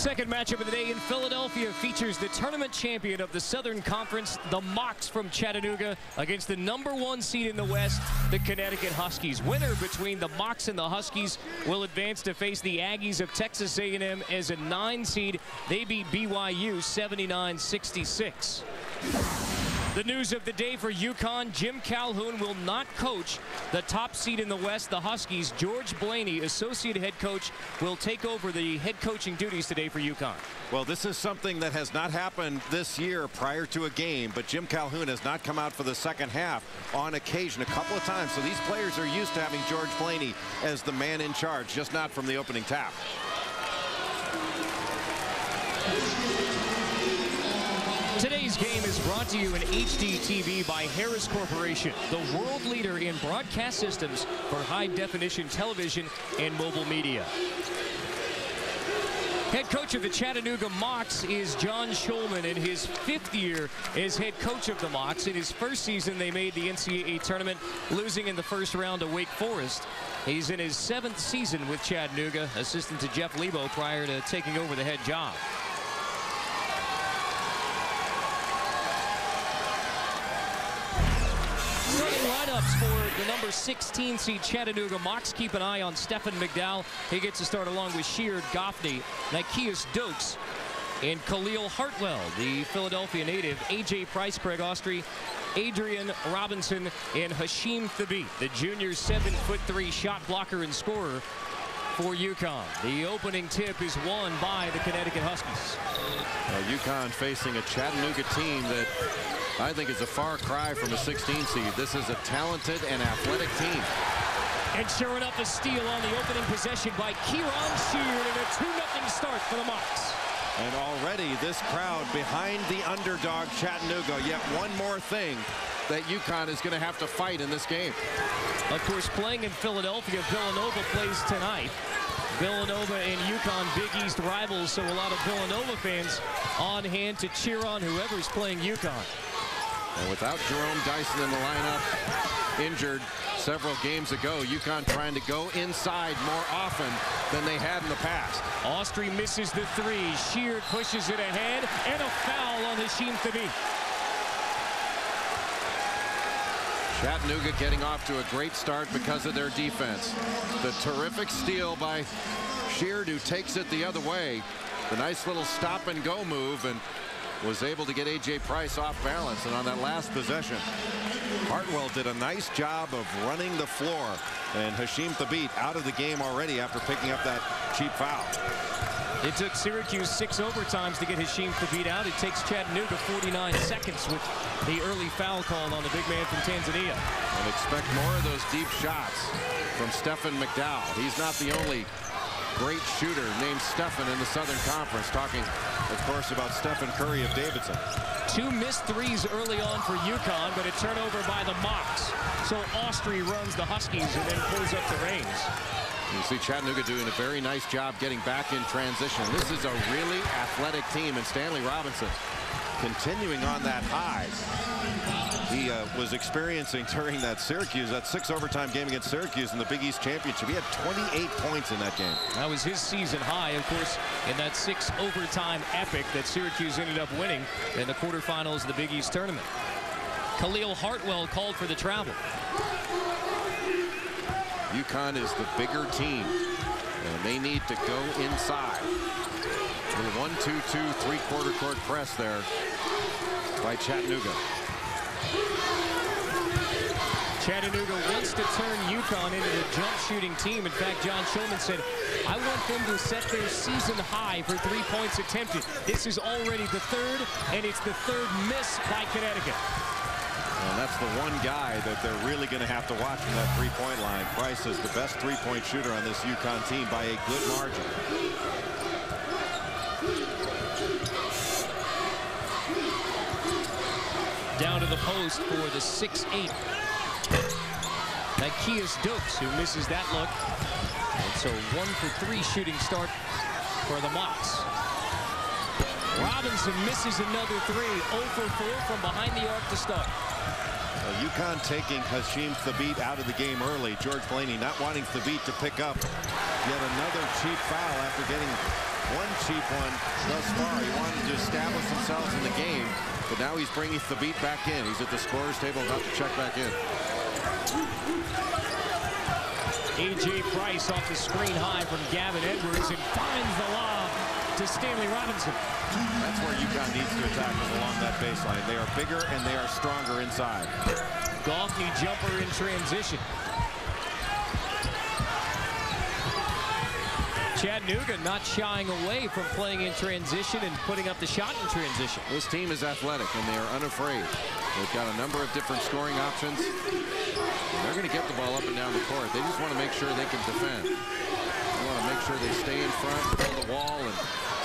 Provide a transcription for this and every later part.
Second matchup of the day in Philadelphia features the tournament champion of the Southern Conference, the Mocs from Chattanooga, against the #1 seed in the West, the Connecticut Huskies. Winner between the Mocs and the Huskies will advance to face the Aggies of Texas A&M as a 9 seed. They beat BYU 79-66. The news of the day for UConn: Jim Calhoun will not coach the top seed in the West, the Huskies. George Blaney, associate head coach, will take over the head coaching duties today for UConn. Well, this is something that has not happened this year prior to a game, but Jim Calhoun has not come out for the second half on occasion, a couple of times. So these players are used to having George Blaney as the man in charge, just not from the opening tap. Today's game is brought to you in HD TV by Harris Corporation, the world leader in broadcast systems for high-definition television and mobile media. Head coach of the Chattanooga Mocs is John Schulman in his 5th year as head coach of the Mocs. In his first season, they made the NCAA tournament, losing in the first round to Wake Forest. He's in his 7th season with Chattanooga, assistant to Jeff Lebo prior to taking over the head job. Starting lineups for the number 16 seed Chattanooga Mocs. Keep an eye on Stephen McDowell. He gets to start along with Sheard Goffney, Nikias Dokes, and Khalil Hartwell. The Philadelphia native, A.J. Price, Craig Austrie, Adrian Robinson, and Hashim Thabit, the junior 7'3" shot blocker and scorer for UConn. The opening tip is won by the Connecticut Huskies. UConn facing a Chattanooga team that I think is a far cry from a 16 seed. This is a talented and athletic team. And sure enough, a steal on the opening possession by Kieran Sheard, and a 2-0 start for the Mocs. And already this crowd behind the underdog Chattanooga. Yet one more thing that UConn is going to have to fight in this game. Of course, playing in Philadelphia, Villanova plays tonight. Villanova and UConn, Big East rivals, so a lot of Villanova fans on hand to cheer on whoever's playing UConn. And without Jerome Dyson in the lineup, injured several games ago, UConn trying to go inside more often than they had in the past. Austrie misses the 3. Sheard pushes it ahead, and a foul on Hashim Thabit. Chattanooga getting off to a great start because of their defense. The terrific steal by Sheard, who takes it the other way. The nice little stop and go move, and was able to get A.J. Price off balance. And on that last possession, Hartwell did a nice job of running the floor, and Hashim Thabit out of the game already after picking up that cheap foul. It took Syracuse 6 overtimes to get Hashim Thabit out. It takes Chattanooga 49 seconds with the early foul call on the big man from Tanzania. And expect more of those deep shots from Stephen McDowell. He's not the only great shooter named Stephen in the Southern Conference. Talking, of course, about Stephen Curry of Davidson. 2 missed threes early on for UConn, but a turnover by the Mocs. So Austrie runs the Huskies and then pulls up the reins. You see Chattanooga doing a very nice job getting back in transition. This is a really athletic team, and Stanley Robinson continuing on that high he was experiencing during that 6 overtime game against Syracuse in the Big East Championship. He had 28 points in that game. That was his season high, of course, in that 6 overtime epic that Syracuse ended up winning in the quarterfinals of the Big East tournament. Khalil Hartwell called for the travel. UConn is the bigger team, and they need to go inside. The 1-2-2 3/4 court press there by Chattanooga. Chattanooga wants to turn UConn into the jump shooting team. In fact, John Schulman said, I want them to set their season high for 3 points attempted. This is already the 3rd, and it's the 3rd miss by Connecticut. And that's the one guy that they're really going to have to watch from that 3-point line. Price is the best 3-point shooter on this UConn team by a good margin. Down to the post for the 6'8". Nikias Dokes, who misses that look. And so 1 for 3 shooting start for the Mocs. Robinson misses another 3. 0 for 4 from behind the arc to start. UConn taking Hashim Thabit out of the game early. George Blaney not wanting Thabit to pick up yet another cheap foul after getting one cheap one thus far. He wanted to establish themselves in the game, but now he's bringing Thabit back in. He's at the scorer's table, about to check back in. A.J. Price off the screen high from Gavin Edwards and finds the lob to Stanley Robinson. That's where UConn needs to attack, is along that baseline. They are bigger and they are stronger inside. Goffney jumper in transition. Chattanooga not shying away from playing in transition and putting up the shot in transition. This team is athletic and they are unafraid. They've got a number of different scoring options. They're going to get the ball up and down the court. They just want to make sure they can defend. They want to make sure they stay in front, build the wall, and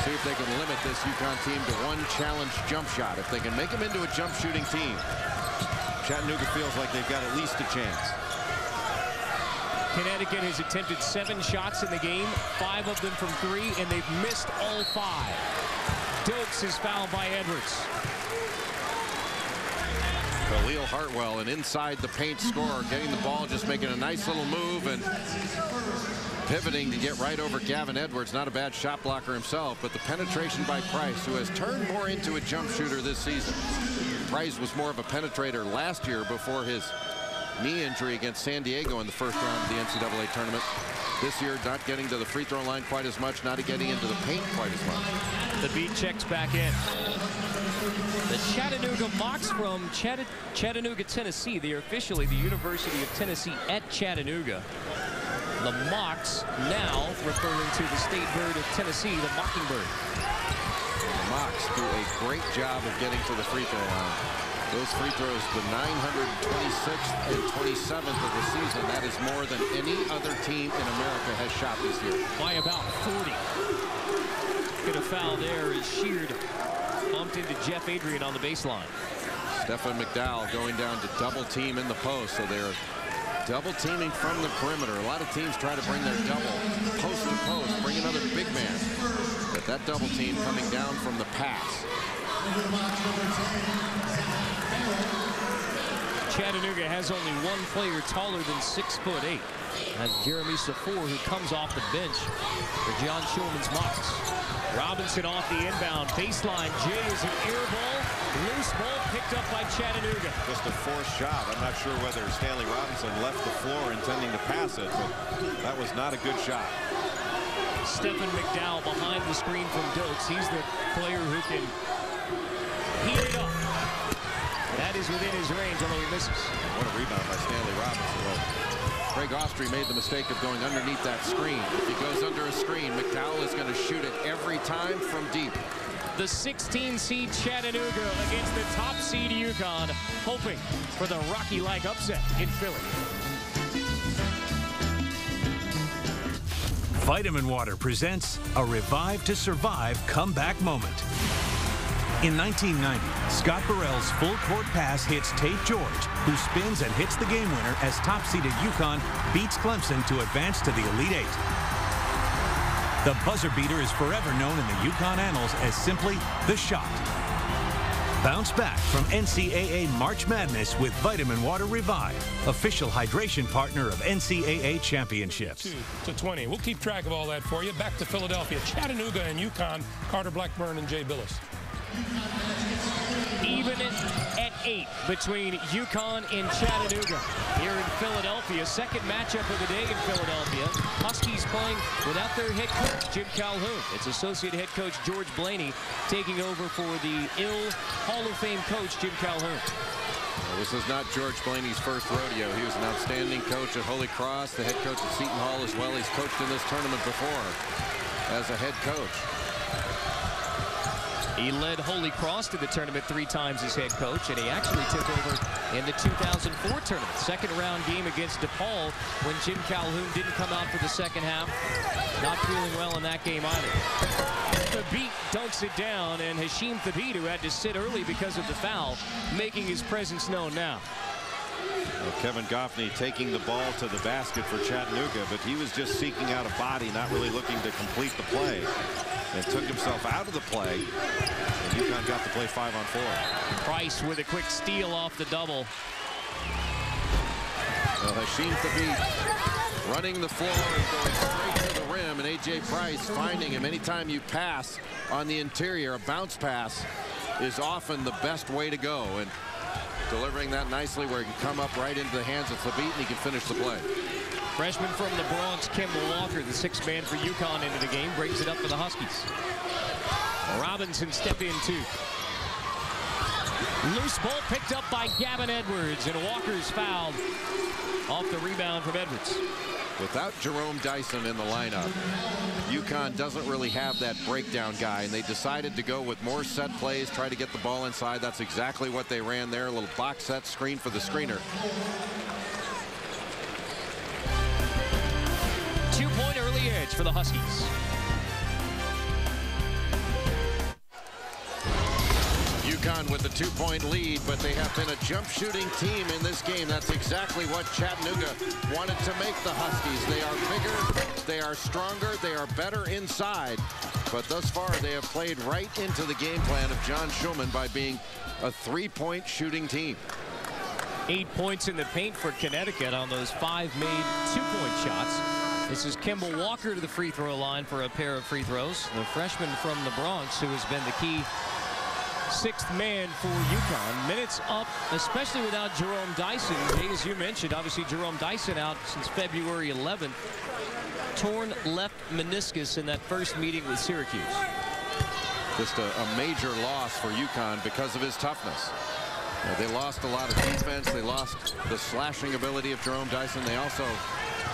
see if they can limit this UConn team to one challenge jump shot. If they can make them into a jump shooting team, Chattanooga feels like they've got at least a chance. Connecticut has attempted 7 shots in the game, 5 of them from 3, and they've missed all 5. Dokes is fouled by Edwards. Khalil Hartwell, an inside the paint scorer, getting the ball, just making a nice little move and pivoting to get right over Gavin Edwards. Not a bad shot blocker himself, but the penetration by Price, who has turned more into a jump shooter this season. Price was more of a penetrator last year before his knee injury against San Diego in the first round of the NCAA tournament. This year, not getting to the free throw line quite as much, not getting into the paint quite as much. The beat checks back in. The Chattanooga Mocs from Chattanooga, Tennessee. They are officially the University of Tennessee at Chattanooga. The Mocs now referring to the state bird of Tennessee, the Mockingbird. The Mocs do a great job of getting to the free throw line. Those free throws, the 926th and 27th of the season. That is more than any other team in America has shot this year. By about 40. Get a foul there as Sheard bumped into Jeff Adrian on the baseline. Stephen McDowell going down to double team in the post, so they're double teaming from the perimeter. A lot of teams try to bring their double post to post, bring another big man. But that double team coming down from the pass. Chattanooga has only one player taller than 6'8". That's Jeremy Safour, who comes off the bench for John Shulman's Mocs. Robinson off the inbound baseline. Jay is an air ball. Loose ball picked up by Chattanooga. Just a forced shot. I'm not sure whether Stanley Robinson left the floor intending to pass it, but that was not a good shot. Stephen McDowell behind the screen from Dokes. He's the player who can heat it up. That is within his range, although he misses. What a rebound by Stanley Robinson. Well, Craig Austrie made the mistake of going underneath that screen. If he goes under a screen, McDowell is going to shoot it every time from deep. The 16 seed Chattanooga against the top seed UConn, hoping for the Rocky-like upset in Philly. Vitamin Water presents a Revive to Survive comeback moment. In 1990, Scott Burrell's full-court pass hits Tate George, who spins and hits the game winner as top-seeded UConn beats Clemson to advance to the Elite Eight. The buzzer beater is forever known in the UConn annals as simply the shot. Bounce back from NCAA March Madness with Vitamin Water Revive, official hydration partner of NCAA championships. 2-20. We'll keep track of all that for you. Back to Philadelphia. Chattanooga and UConn. Carter Blackburn and Jay Billis. Even at 8 between UConn and Chattanooga here in Philadelphia. Second matchup of the day in Philadelphia. Huskies playing without their head coach, Jim Calhoun. It's associate head coach George Blaney taking over for the Hall of Fame coach, Jim Calhoun. Well, this is not George Blaney's first rodeo. He was an outstanding coach at Holy Cross, the head coach at Seton Hall as well. He's coached in this tournament before as a head coach. He led Holy Cross to the tournament 3 times as head coach, and he actually took over in the 2004 tournament. Second round game against DePaul when Jim Calhoun didn't come out for the second half. Not feeling well in that game either. Thabit dunks it down, and Hasheem Thabit, who had to sit early because of the foul, making his presence known now. Well, Kevin Goffney taking the ball to the basket for Chattanooga, but he was just seeking out a body, not really looking to complete the play. And took himself out of the play, and UConn got the play 5-on-4. Price with a quick steal off the double. Well, Hasheem Thabit running the floor and going straight to the rim him, and A.J. Price finding him. Anytime you pass on the interior, a bounce pass is often the best way to go. And delivering that nicely where he can come up right into the hands of Thabeet and he can finish the play. Freshman from the Bronx, Kemba Walker, the sixth man for UConn into the game, brings it up for the Huskies. Robinson step in too. Loose ball picked up by Gavin Edwards, and Walker's fouled off the rebound from Edwards. Without Jerome Dyson in the lineup, UConn doesn't really have that breakdown guy, and they decided to go with more set plays, try to get the ball inside. That's exactly what they ran there. A little box set screen for the screener. 2-point early edge for the Huskies. UConn with the 2-point lead, but they have been a jump shooting team in this game. That's exactly what Chattanooga wanted to make the Huskies. They are bigger, they are stronger, they are better inside, but thus far they have played right into the game plan of John Schulman by being a 3-point shooting team. 8 points in the paint for Connecticut on those 5 made 2-point shots. This is Kemba Walker to the free throw line for a pair of free throws. The freshman from the Bronx, who has been the key sixth man for UConn. Minutes up, especially without Jerome Dyson. As you mentioned, obviously Jerome Dyson out since February 11th. Torn left meniscus in that first meeting with Syracuse. Just a major loss for UConn because of his toughness. They lost a lot of defense. They lost the slashing ability of Jerome Dyson. They also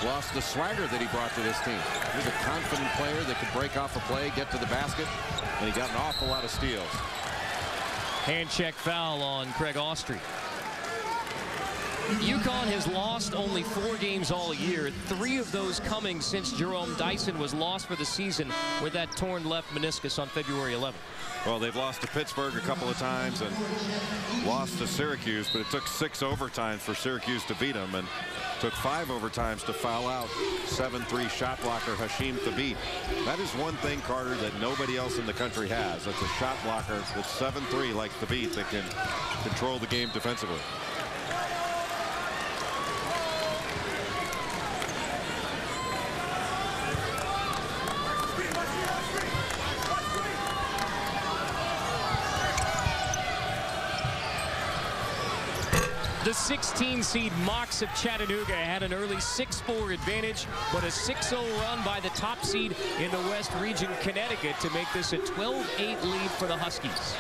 lost the swagger that he brought to this team. He was a confident player that could break off a play, get to the basket, and he got an awful lot of steals. Hand check foul on Craig Austrie. UConn has lost only 4 games all year, 3 of those coming since Jerome Dyson was lost for the season with that torn left meniscus on February 11th. Well, they've lost to Pittsburgh a couple of times and lost to Syracuse, but it took 6 overtimes for Syracuse to beat them, and took 5 overtimes to foul out 7-3 shot blocker Hasheem Thabeet. That is one thing, Carter, that nobody else in the country has. That's a shot blocker with 7-3 like Thabeet that can control the game defensively. The 16 seed Mocs of Chattanooga had an early 6-4 advantage, but a 6-0 run by the top seed in the West Region, Connecticut, to make this a 12-8 lead for the Huskies.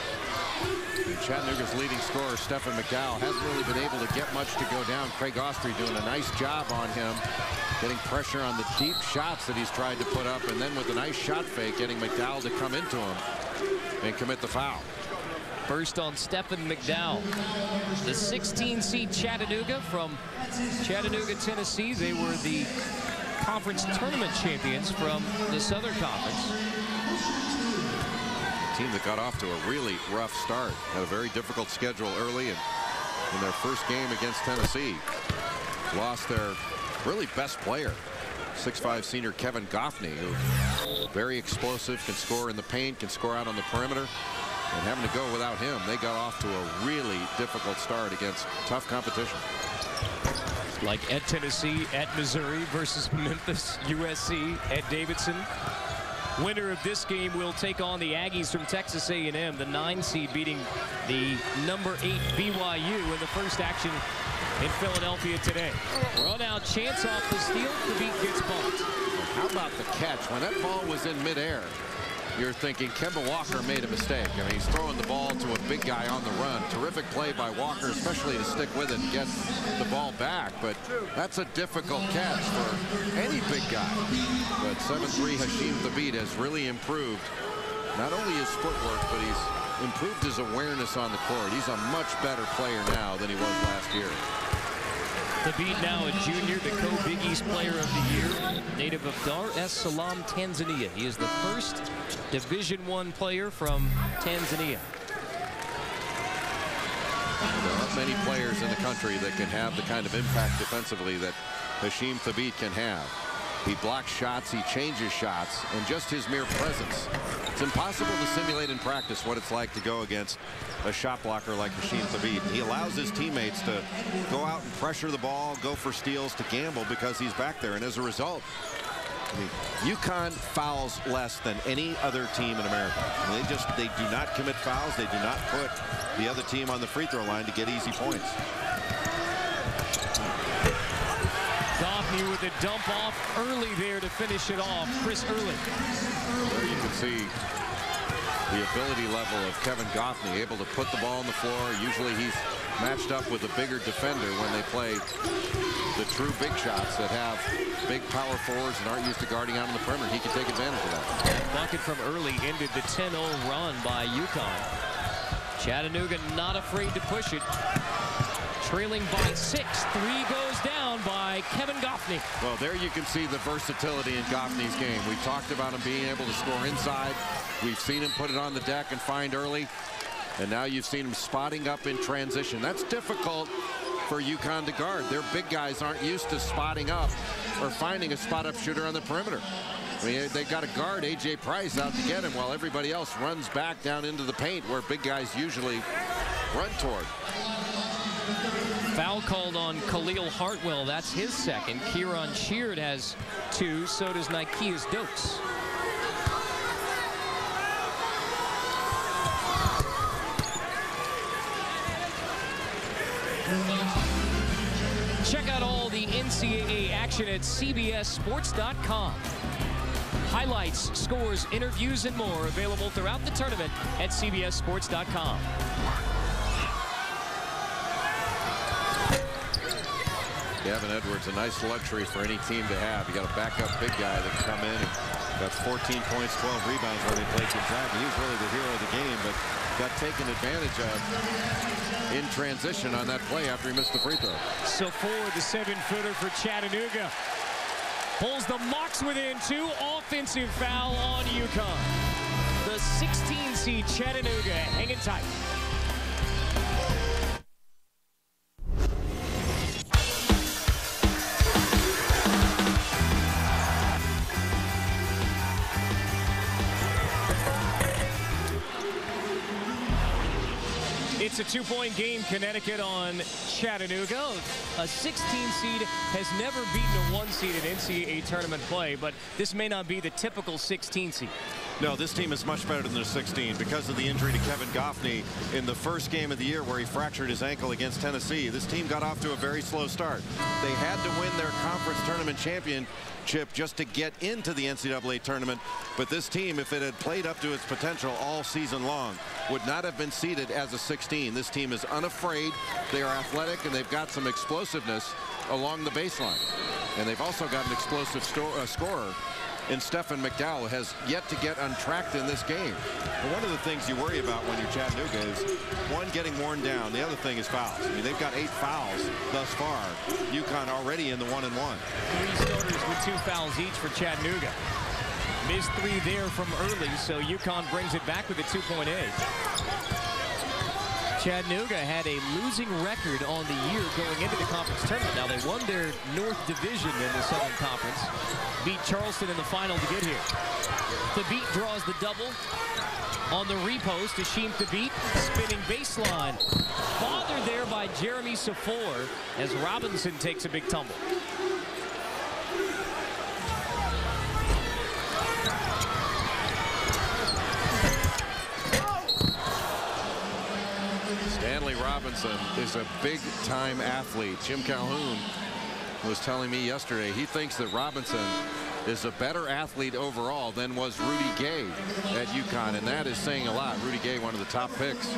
And Chattanooga's leading scorer, Stephen McDowell, hasn't really been able to get much to go down. Craig Austrie doing a nice job on him, getting pressure on the deep shots that he's tried to put up, and then with a nice shot fake, getting McDowell to come into him and commit the foul. First on Stephen McDowell. The 16 seed Chattanooga from Chattanooga, Tennessee. They were the conference tournament champions from the Southern Conference. A team that got off to a really rough start. Had a very difficult schedule early, and in their first game against Tennessee, lost their really best player, 6'5" senior Kevin Goffney, who very explosive, can score in the paint, can score out on the perimeter. And having to go without him, they got off to a really difficult start against tough competition. Like at Tennessee, at Missouri versus Memphis, USC, at Davidson. Winner of this game will take on the Aggies from Texas A&M, the 9 seed beating the number 8 BYU in the first action in Philadelphia today. Run out, chance off the steal. Thabeet gets bumped. How about the catch? When that ball was in midair, you're thinking Kemba Walker made a mistake. I mean, he's throwing the ball to a big guy on the run. Terrific play by Walker, especially to stick with it and get the ball back. But that's a difficult catch for any big guy. But 7'3" Hasheem Thabeet has really improved not only his footwork, but he's improved his awareness on the court. He's a much better player now than he was last year. Thabeet, now a junior, the Co-Big East Player of the Year, native of Dar es Salaam, Tanzania. He is the first Division I player from Tanzania. There aren't many players in the country that can have the kind of impact defensively that Hasheem Thabeet can have. He blocks shots, he changes shots, and just his mere presence. It's impossible to simulate in practice what it's like to go against a shot blocker like Hasheem Thabeet. He allows his teammates to go out and pressure the ball, go for steals, to gamble because he's back there. And as a result, I mean, UConn fouls less than any other team in America. I mean, they do not commit fouls. They do not put the other team on the free throw line to get easy points. Goffney with a dump off early there to finish it off. Chris Early. There you can see the ability level of Kevin Goffney, able to put the ball on the floor. Usually he's matched up with a bigger defender when they play the true big shots that have big power forwards and aren't used to guarding out on the perimeter. He can take advantage of that. That bucket from Early ended the 10-0 run by UConn. Chattanooga not afraid to push it. Trailing by 6. 3 goes down by Kevin Goffney. Well, there you can see the versatility in Goffney's game. We talked about him being able to score inside. We've seen him put it on the deck and find Early. And now you've seen him spotting up in transition. That's difficult for UConn to guard. Their big guys aren't used to spotting up or finding a spot-up shooter on the perimeter. I mean, they got to guard A.J. Price out to get him while everybody else runs back down into the paint where big guys usually run toward. Foul called on Khalil Hartwell. That's his second. Kieran Sheard has 2. So does Nikias Dokes. Check out all the NCAA action at CBSSports.com. Highlights, scores, interviews, and more available throughout the tournament at CBSSports.com. Gavin Edwards, a nice luxury for any team to have. You got a backup big guy that can come in and Got 14 points, 12 rebounds when they played Gonzaga. He was really the hero of the game, but got taken advantage of in transition on that play after he missed the free throw. So forward, the 7-footer for Chattanooga. Pulls the Mocs within 2. Offensive foul on UConn. The 16 seed Chattanooga hanging tight. It's a 2-point game, Connecticut on Chattanooga. A 16 seed has never beaten a 1 seed in NCAA tournament play, but this may not be the typical 16 seed. No, this team is much better than their 16 because of the injury to Kevin Goffney in the first game of the year where he fractured his ankle against Tennessee. This team got off to a very slow start. They had to win their conference tournament championship just to get into the NCAA tournament. But this team, if it had played up to its potential all season long, would not have been seeded as a 16. This team is unafraid. They are athletic, and they've got some explosiveness along the baseline. And they've also got an explosive scorer in Stephen McDowell, has yet to get untracked in this game. Well, one of the things you worry about when you're Chattanooga is, one, getting worn down. The other thing is fouls. I mean, they've got 8 fouls thus far. UConn already in the 1-1. 3 starters with 2 fouls each for Chattanooga. Missed 3 there from early, so UConn brings it back with a 2-point edge. Chattanooga had a losing record on the year going into the conference tournament. Now, they won their North Division in the Southern Conference, beat Charleston in the final to get here. Thabit draws the double on the repost. Hashim Thabit, spinning baseline. Bothered there by Jeremy Safour as Robinson takes a big tumble. Stanley Robinson is a big-time athlete. Jim Calhoun was telling me yesterday he thinks that Robinson is a better athlete overall than was Rudy Gay at UConn, and that is saying a lot. Rudy Gay, one of the top picks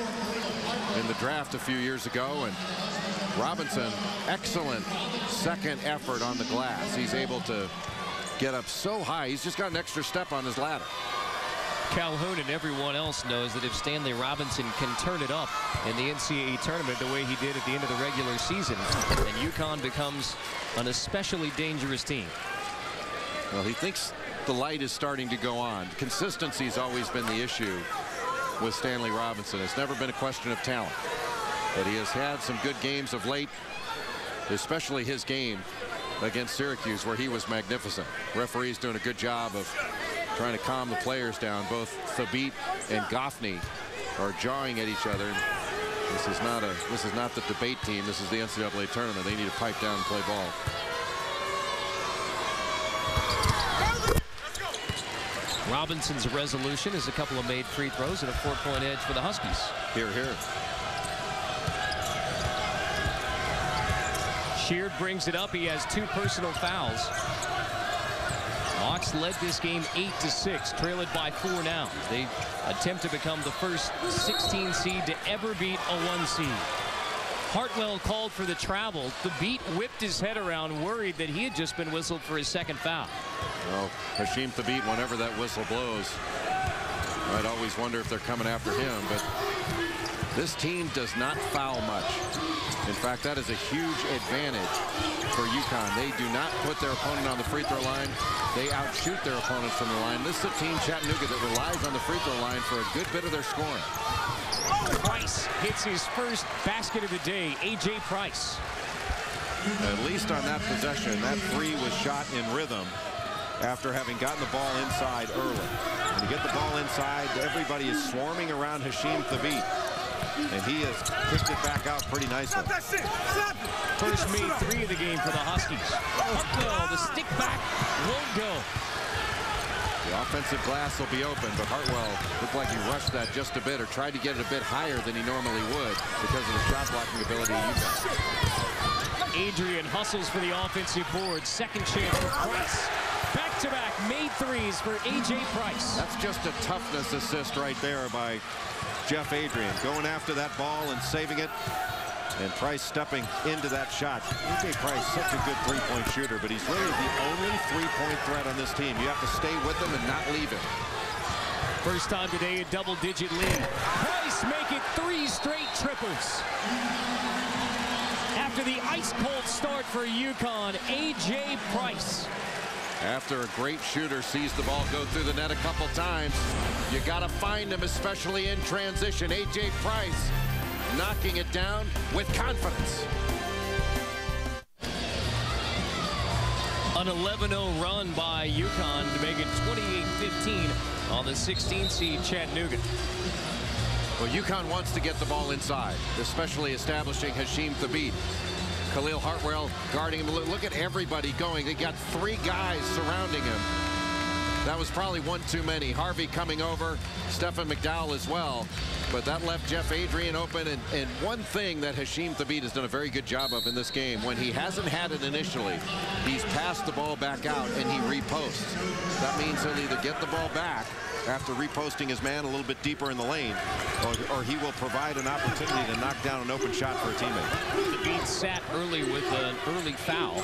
in the draft a few years ago, and Robinson, excellent second effort on the glass. He's able to get up so high. He's just got an extra step on his ladder. Calhoun and everyone else knows that if Stanley Robinson can turn it up in the NCAA tournament the way he did at the end of the regular season, then UConn becomes an especially dangerous team. Well, he thinks the light is starting to go on. Consistency has always been the issue with Stanley Robinson. It's never been a question of talent. But he has had some good games of late, especially his game against Syracuse where he was magnificent. Referees doing a good job of trying to calm the players down. Both Thabit and Goffney are jawing at each other. This is not the debate team. This is the NCAA tournament. They need to pipe down and play ball. Robinson's resolution is a couple of made free throws and a 4-point edge for the Huskies. Here. Sheard brings it up. He has 2 personal fouls. Hawks led this game 8-6, trail it by 4 now. They attempt to become the first 16 seed to ever beat a 1 seed. Hartwell called for the travel. The beat whipped his head around, worried that he had just been whistled for his 2nd foul. Well, Hashim Thabit, whenever that whistle blows, I'd always wonder if they're coming after him, but this team does not foul much. In fact, that is a huge advantage for UConn. They do not put their opponent on the free throw line. They outshoot their opponents from the line. This is a team, Chattanooga, that relies on the free throw line for a good bit of their scoring. Price hits his first basket of the day. A.J. Price. At least on that possession, that 3 was shot in rhythm after having gotten the ball inside early. When you get the ball inside, everybody is swarming around Hashim Thabit, and he has kicked it back out pretty nicely. First made 3 of the game for the Huskies. Hartwell, the stick back won't go. The offensive glass will be open, but Hartwell looked like he rushed that just a bit, or tried to get it a bit higher than he normally would because of the shot blocking ability of UConn. Adrian hustles for the offensive board. Second chance for Price. Back-to-back made 3s for A.J. Price. That's just a toughness assist right there by Jeff Adrian, going after that ball and saving it. And Price stepping into that shot. A.J. Price, such a good 3-point shooter, but he's really the only 3-point threat on this team. You have to stay with him and not leave him. First time today, a double-digit lead. Price make it 3 straight triples. After the ice-cold start for UConn, A.J. Price. After a great shooter sees the ball go through the net a couple times, you got to find him, especially in transition. A.J. Price knocking it down with confidence. An 11-0 run by UConn to make it 28-15 on the 16th seed Chattanooga. Well, UConn wants to get the ball inside, especially establishing Hashim Thabit. Khalil Hartwell guarding him. Look at everybody going. They got 3 guys surrounding him. That was probably 1 too many. Harvey coming over, Stephen McDowell as well. But that left Jeff Adrian open. And one thing that Hashim Thabit has done a very good job of in this game, when he hasn't had it initially, he's passed the ball back out and he reposts. That means he'll either get the ball back after reposting his man a little bit deeper in the lane, or he will provide an opportunity to knock down an open shot for a teammate. Thabit sat early with an early foul,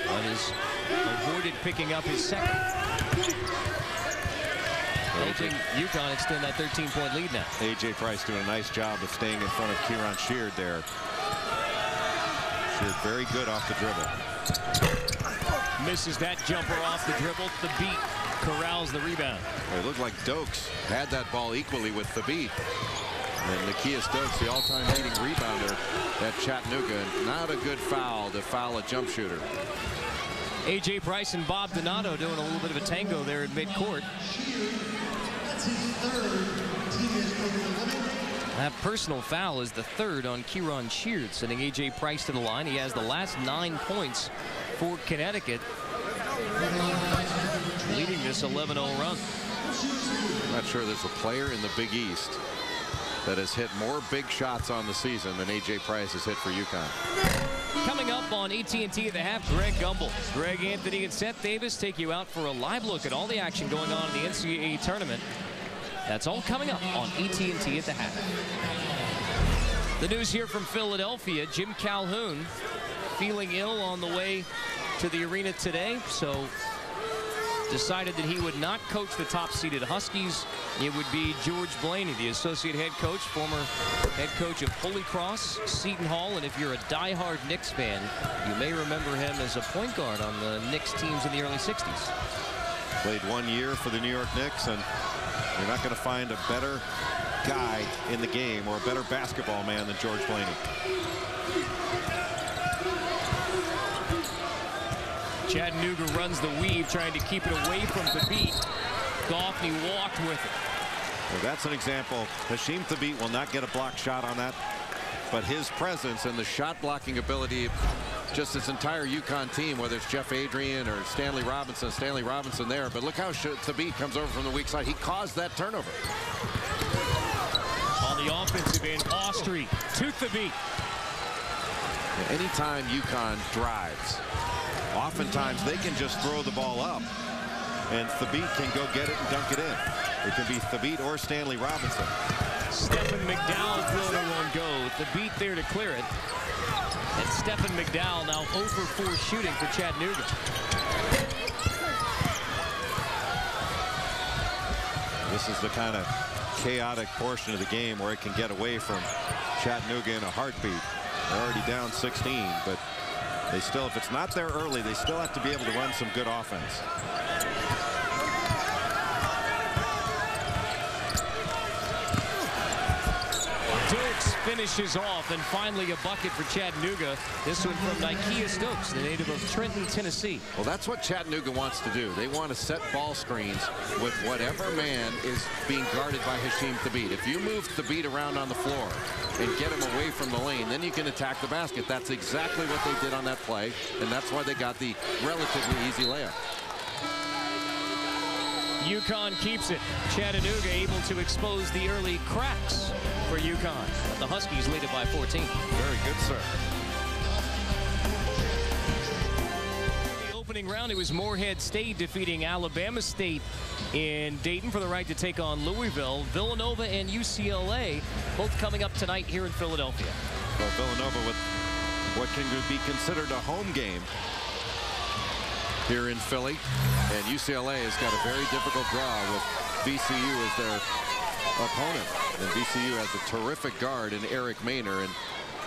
but is avoided picking up his 2nd. Helping UConn extend that 13-point lead now. A.J. Price doing a nice job of staying in front of Kieran Sheard there. Sheard very good off the dribble. Misses that jumper off the dribble. Thabit corrals the rebound. It looked like Dokes had that ball equally with Thabit. And Nikias Dokes, the all-time leading rebounder at Chattanooga. Not a good foul to foul a jump shooter. A.J. Price and Bob Donato doing a little bit of a tango there at midcourt. That personal foul is the 3rd on Kieran Sheard, sending A.J. Price to the line. He has the last 9 points for Connecticut, leading this 11-0 run. I'm not sure there's a player in the Big East that has hit more big shots on the season than A.J. Price has hit for UConn. Coming up on AT&T at the half, Greg Gumbel, Greg Anthony, and Seth Davis take you out for a live look at all the action going on in the NCAA tournament. That's all coming up on AT&T at the half. The news here from Philadelphia, Jim Calhoun feeling ill on the way to the arena today, so decided that he would not coach the top-seeded Huskies. It would be George Blaney, the associate head coach, former head coach of Holy Cross, Seton Hall, and if you're a die-hard Knicks fan, you may remember him as a point guard on the Knicks teams in the early 60s. Played 1 year for the New York Knicks, and you're not going to find a better guy in the game or a better basketball man than George Blaney. Chattanooga runs the weave, trying to keep it away from Thabit. Goffney walked with it. Well, that's an example. Hashim Thabit will not get a block shot on that, but his presence And the shot blocking ability just this entire UConn team, whether it's Jeff Adrian or Stanley Robinson there. But look how Thabit comes over from the weak side. He caused that turnover. On the offensive end, Austri to Thabit. Anytime UConn drives, oftentimes they can just throw the ball up, and Thabit can go get it and dunk it in. It can be Thabit or Stanley Robinson. Stephen McDowell floater won't go. Thabit there to clear it. And Stephen McDowell now 0 for 4 shooting for Chattanooga. This is the kind of chaotic portion of the game where it can get away from Chattanooga in a heartbeat. They're already down 16, but they still, if it's not there early, they still have to be able to run some good offense. Finishes off, and finally a bucket for Chattanooga. This one from Nikia Stokes, the native of Trenton, Tennessee. Well, that's what Chattanooga wants to do. They want to set ball screens with whatever man is being guarded by Hasheem Thabit. If you move Thabit around on the floor and get him away from the lane, then you can attack the basket. That's exactly what they did on that play, and that's why they got the relatively easy layup. UConn keeps it. Chattanooga able to expose the early cracks for UConn. The Huskies lead it by 14. Very good, sir. The opening round, it was Morehead State defeating Alabama State in Dayton for the right to take on Louisville. Villanova and UCLA both coming up tonight here in Philadelphia. Well, Villanova with what can be considered a home game here in Philly, and UCLA has got a very difficult draw with VCU as their opponent, and VCU has a terrific guard in Eric Maynor, and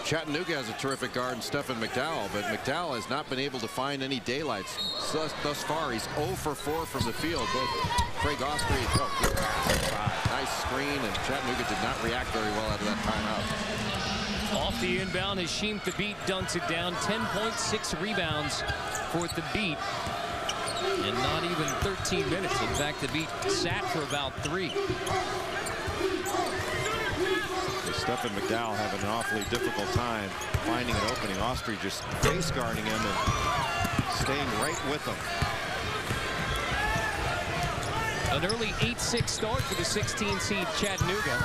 Chattanooga has a terrific guard in Stephen McDowell, but McDowell has not been able to find any daylights thus far. He's 0 for 4 from the field. Both Craig Austri, good pass inside. Nice screen, and Chattanooga did not react very well out of that timeout. Off the inbound, Hasheem Thabit dunks it down. 10.6 rebounds for Thabit, and not even 13 minutes. In fact, Thabit sat for about 3. Stephen McDowell having an awfully difficult time finding an opening. Austri just face guarding him and staying right with him. An early 8-6 start for the 16 seed Chattanooga.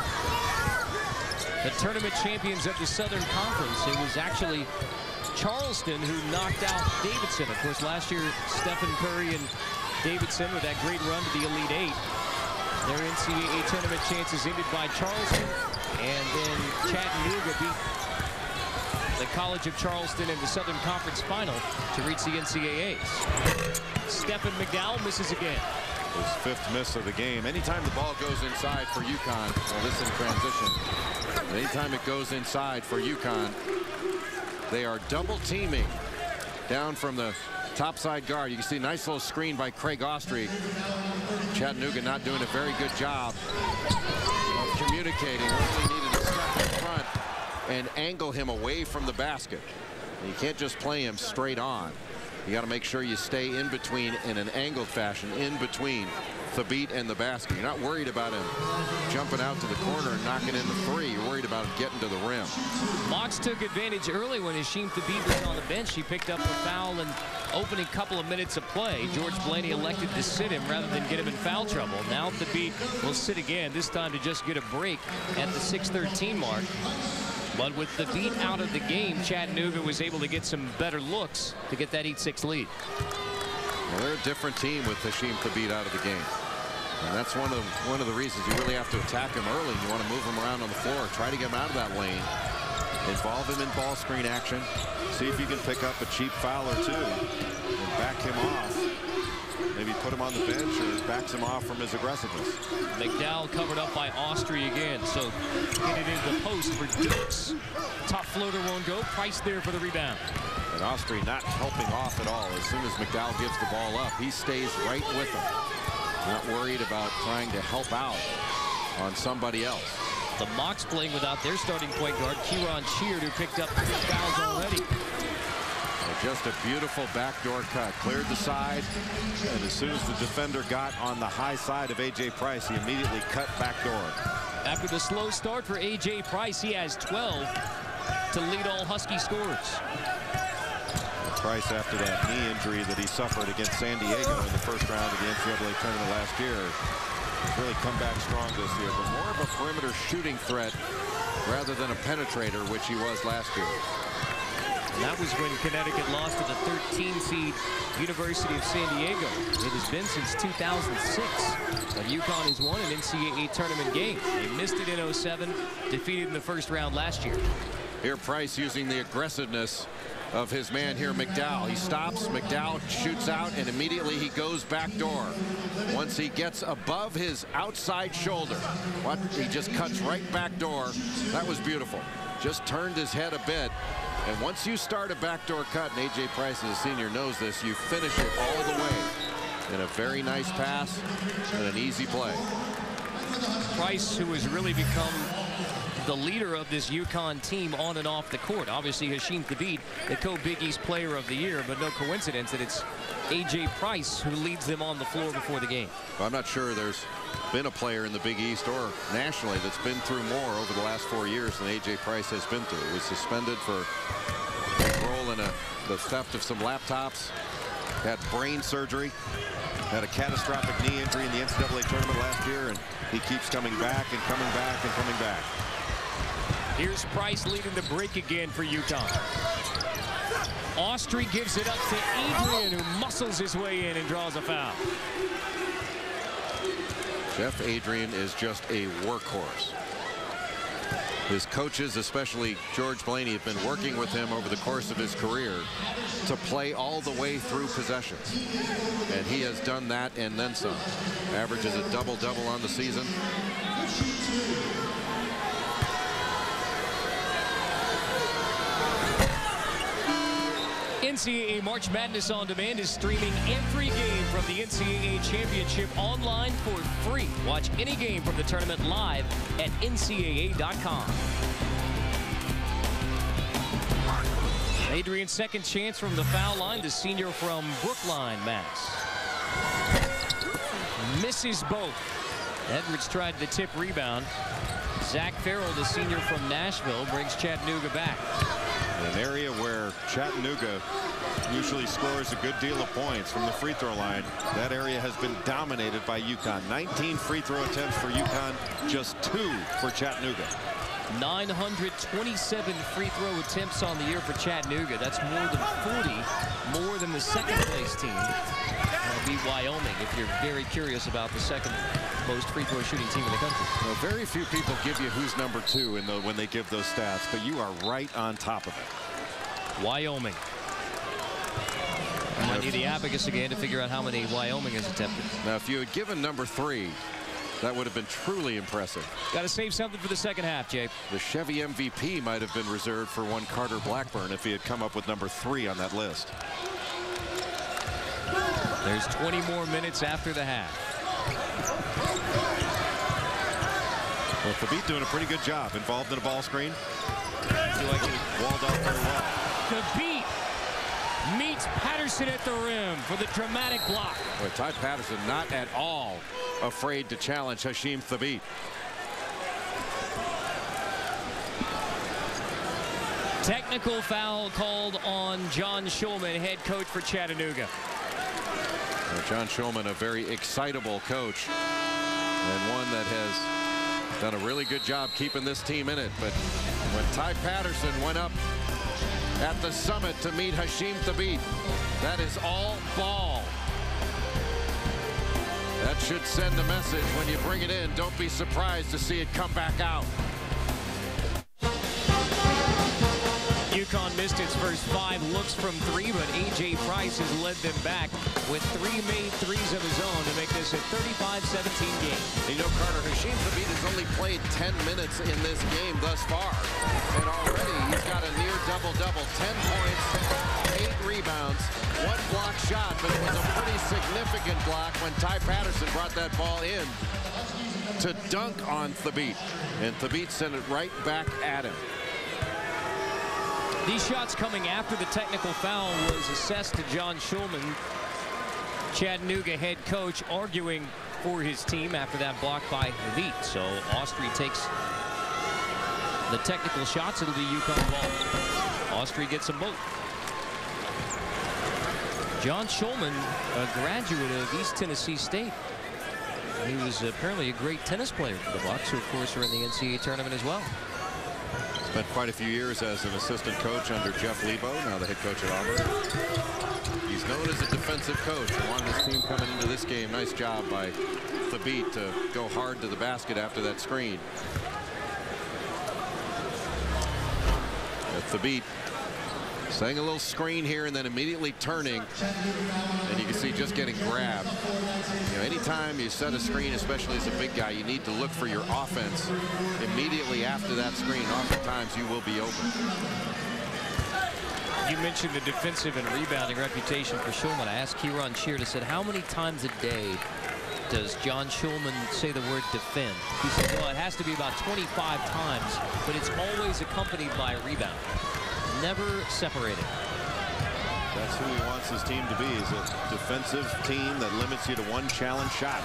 The tournament champions of the Southern Conference. It was actually Charleston who knocked out Davidson. Of course, last year, Stephen Curry and Davidson with that great run to the Elite Eight. Their NCAA tournament chances ended by Charleston, and then Chattanooga beat the College of Charleston in the Southern Conference final to reach the NCAAs. Stephen McDowell misses again. His 5th miss of the game. Anytime the ball goes inside for UConn, well, this in transition, anytime it goes inside for UConn, they are double teaming down from the topside guard. You can see a nice little screen by Craig Austri. Chattanooga not doing a very good job of communicating. Really needed to step in front and angle him away from the basket. You can't just play him straight on. You got to make sure you stay in between in an angled fashion, in between Thabit and the basket. You're not worried about him jumping out to the corner and knocking in the 3. You're worried about him getting to the rim. Mox took advantage early when Hasheem Thabit was on the bench. He picked up a foul in opening couple of minutes of play. George Blaney elected to sit him rather than get him in foul trouble. Now Thabit will sit again, this time to just get a break at the 6:13 mark. But with the beat out of the game, Chattanooga was able to get some better looks to get that 8-6 lead. Well, they're a different team with Hasheem Thabit out of the game. And that's one of the reasons you really have to attack him early. You want to move him around on the floor, try to get him out of that lane, involve him in ball screen action. See if you can pick up a cheap foul or 2 and back him off. Maybe put him on the bench or backs him off from his aggressiveness. McDowell covered up by Austri again, so get it into the post for Dukes. Top floater won't go. Price there for the rebound. And Austri not helping off at all. As soon as McDowell gives the ball up, he stays right with him. Not worried about trying to help out on somebody else. The Mocs playing without their starting point guard, Kieran Sheard, who picked up 3 fouls already. Just a beautiful backdoor cut. Cleared the side. And as soon as the defender got on the high side of A.J. Price, he immediately cut backdoor. After the slow start for A.J. Price, he has 12 to lead all Husky scorers. Price, after that knee injury that he suffered against San Diego in the first round of the NCAA tournament last year, has really come back strong this year, but more of a perimeter shooting threat rather than a penetrator, which he was last year. And that was when Connecticut lost to the 13 seed University of San Diego. It has been since 2006. But UConn has won an NCAA tournament game. They missed it in 07, defeated in the first round last year. Here Price using the aggressiveness of his man here, McDowell. He stops, McDowell shoots out, and immediately he goes back door. Once he gets above his outside shoulder, he just cuts right back door. That was beautiful. Just turned his head a bit. And once you start a backdoor cut, and A.J. Price as a senior knows this, you finish it all the way in a very nice pass and an easy play. Price, who has really become the leader of this UConn team on and off the court. Obviously, Hasheem Thabeet, the co-Big East Player of the Year, but no coincidence that it's A.J. Price who leads them on the floor before the game. Well, I'm not sure there's been a player in the Big East or nationally that's been through more over the last 4 years than A.J. Price has been through. He was suspended for a role in the theft of some laptops, had brain surgery, had a catastrophic knee injury in the NCAA tournament last year, and he keeps coming back and coming back and coming back. Here's Price leading the break again for UConn. Austrie gives it up to Adrian, who muscles his way in and draws a foul. Jeff Adrian is just a workhorse. His coaches, especially George Blaney, have been working with him over the course of his career to play all the way through possessions. And he has done that and then some. Averages a double-double on the season. NCAA March Madness On Demand is streaming every game from the NCAA Championship online for free. Watch any game from the tournament live at ncaa.com. Adrian's second chance from the foul line, the senior from Brookline, Mass. Misses both. Edwards tried the tip rebound. Zach Farrell, the senior from Nashville, brings Chattanooga back. An area where Chattanooga usually scores a good deal of points from the free throw line. That area has been dominated by UConn. 19 free throw attempts for UConn, just 2 for Chattanooga. 927 free throw attempts on the year for Chattanooga. That's more than 40 more than the second place team. That'll beat Wyoming if you're very curious about the second most free throw shooting team in the country. Well, very few people give you who's number 2 when they give those stats, but you are right on top of it. Wyoming. I need the abacus again to figure out how many Wyoming has attempted. Now, if you had given number 3, that would have been truly impressive. Got to save something for the second half, Jay. The Chevy MVP might have been reserved for one Carter Blackburn if he had come up with number 3 on that list. There's 20 more minutes after the half. Well, Thabeet doing a pretty good job. Involved in a ball screen. I feel like he walled off very well. Thabeet meets Patterson at the rim for the dramatic block. Boy, Ty Patterson not at all afraid to challenge Hasheem Thabeet. Technical foul called on John Shulman, head coach for Chattanooga. Well, John Shulman, a very excitable coach and one that has done a really good job keeping this team in it. But when Ty Patterson went up at the summit to meet Hasheem Thabeet, that is all ball. That should send a message when you bring it in. Don't be surprised to see it come back out. UConn missed its first 5 looks from 3, but A.J. Price has led them back with 3 made threes of his own to make this a 35-17 game. You know, Carter, Hasheem Thabeet has only played 10 minutes in this game thus far. And already he's got a near double-double. 10 points, 8 rebounds, 1 block shot, but it was a pretty significant block when Ty Patterson brought that ball in to dunk on Thabeet. And Thabeet sent it right back at him. These shots coming after the technical foul was assessed to John Shulman, Chattanooga head coach, arguing for his team after that block by Thabeet. So Austrie takes the technical shots. It'll be UConn ball. Austrie gets them both. John Schulman, a graduate of East Tennessee State. He was apparently a great tennis player for the Bucks, who of course are in the NCAA tournament as well. Spent quite a few years as an assistant coach under Jeff Lebo, now the head coach at Auburn. He's known as a defensive coach. He wanted his team coming into this game. Nice job by Thabit to go hard to the basket after that screen. Thabit setting a little screen here and then immediately turning, and you can see just getting grabbed. You know, anytime you set a screen, especially as a big guy, you need to look for your offense immediately after that screen. Oftentimes you will be open. You mentioned the defensive and rebounding reputation for Schulman. I asked Kieran Sheard, I said, how many times a day does John Schulman say the word defend? He said, well, it has to be about 25 times, but it's always accompanied by a rebound. Never separated. That's who he wants his team to be, is a defensive team that limits you to one challenge shot.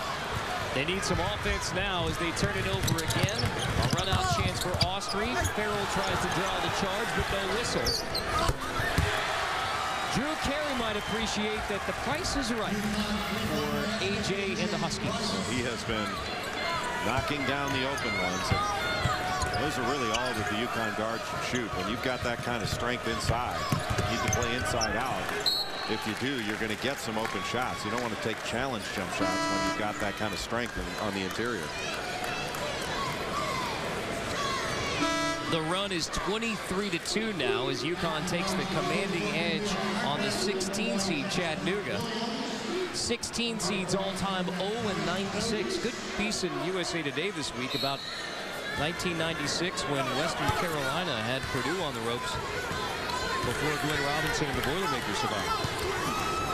They need some offense now as they turn it over again. A run-out chance for Austrie. Farrell tries to draw the charge, but no whistle. Drew Carey might appreciate that the price is right for AJ and the Huskies. He has been knocking down the open ones. Those are really all that the UConn guards should shoot. When you've got that kind of strength inside, you need to play inside out. If you do, you're going to get some open shots. You don't want to take challenge jump shots when you've got that kind of strength on the interior. The run is 23-2 now as UConn takes the commanding edge on the 16 seed Chattanooga. 16 seeds all-time 0-96. Good piece in USA Today this week about 1996 when Western Carolina had Purdue on the ropes before Glenn Robinson and the Boilermakers survived.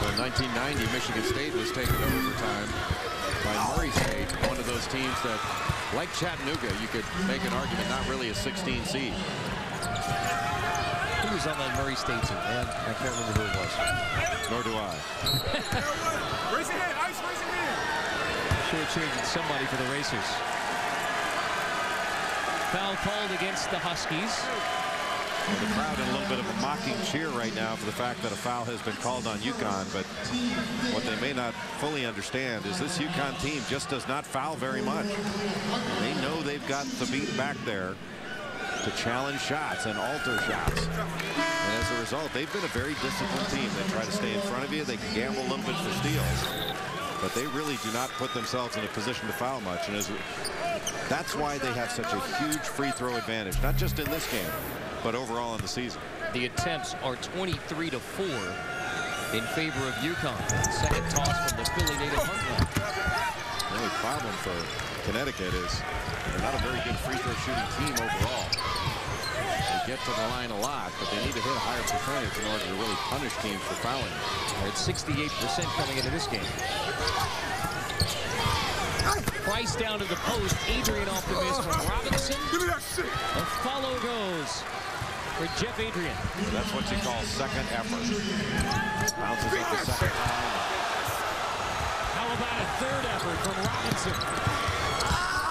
Well, in 1990, Michigan State was taken to overtime by Murray State, one of those teams that, like Chattanooga, you could make an argument not really a 16 seed. Who was on that Murray State team, man? I can't remember who it was. Nor do I. Raise your hand, Ice, raise your hand. Sure changing somebody for the Racers. Foul called against the Huskies. Well, the crowd in a little bit of a mocking cheer right now for the fact that a foul has been called on UConn, but what they may not fully understand is this UConn team just does not foul very much. They know they've got Thabit back there to challenge shots and alter shots. And as a result, they've been a very disciplined team. They try to stay in front of you. They can gamble a little bit for steals, but they really do not put themselves in a position to foul much. And that's why they have such a huge free throw advantage, not just in this game, but overall in the season. The attempts are 23-4 in favor of UConn. Second toss from the Philly native Huntland. The only problem for Connecticut is they're not a very good free throw shooting team overall. They get to the line a lot, but they need to hit a higher percentage in order to really punish teams for fouling. They're at 68% coming into this game. Price down to the post. Adrian off the miss from Robinson. Give me that shit. A follow goes for Jeff Adrian. That's what you call second effort. Bounces it the second time. How about a third effort from Robinson,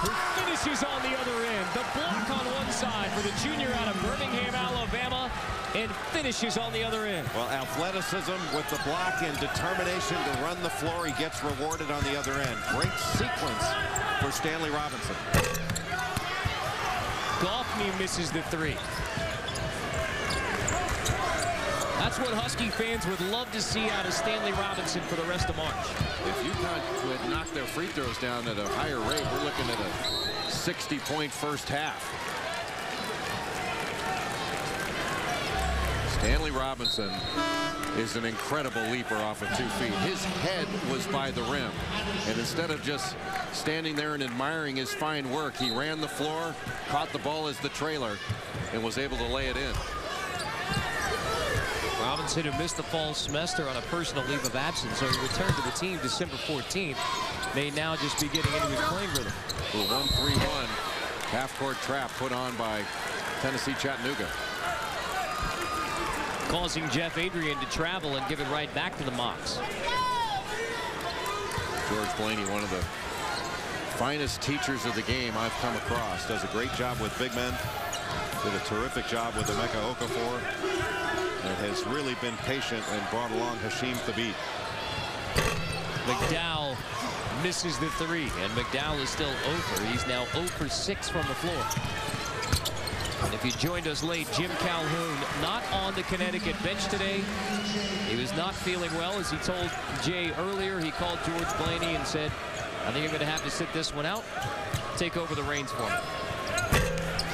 who finishes on the other end. The block on one side for the junior out of Birmingham, Alabama, and finishes on the other end. Well, athleticism with the block and determination to run the floor. He gets rewarded on the other end. Great sequence for Stanley Robinson. Goffney misses the three. That's what Husky fans would love to see out of Stanley Robinson for the rest of March. If UConn would knock their free throws down at a higher rate, we're looking at a 60-point first half. Stanley Robinson is an incredible leaper off of 2 feet. His head was by the rim, and instead of just standing there and admiring his fine work, he ran the floor, caught the ball as the trailer, and was able to lay it in. Robinson, who missed the fall semester on a personal leave of absence, so he returned to the team December 14th, may now just be getting into his playing rhythm. A 1-3-1 half-court trap put on by Tennessee Chattanooga, causing Jeff Adrian to travel and give it right back to the Mocs. George Blaney, one of the finest teachers of the game I've come across. Does a great job with big men. Did a terrific job with Emeka Okafor. and has really been patient and brought along Hashim Thabit. McDowell misses the three, and McDowell is still 0 for. He's now 0 for 6 from the floor. And if you joined us late, Jim Calhoun not on the Connecticut bench today. He was not feeling well, as he told Jay earlier. He called George Blaney and said, I think I'm going to have to sit this one out. Take over the reins for me.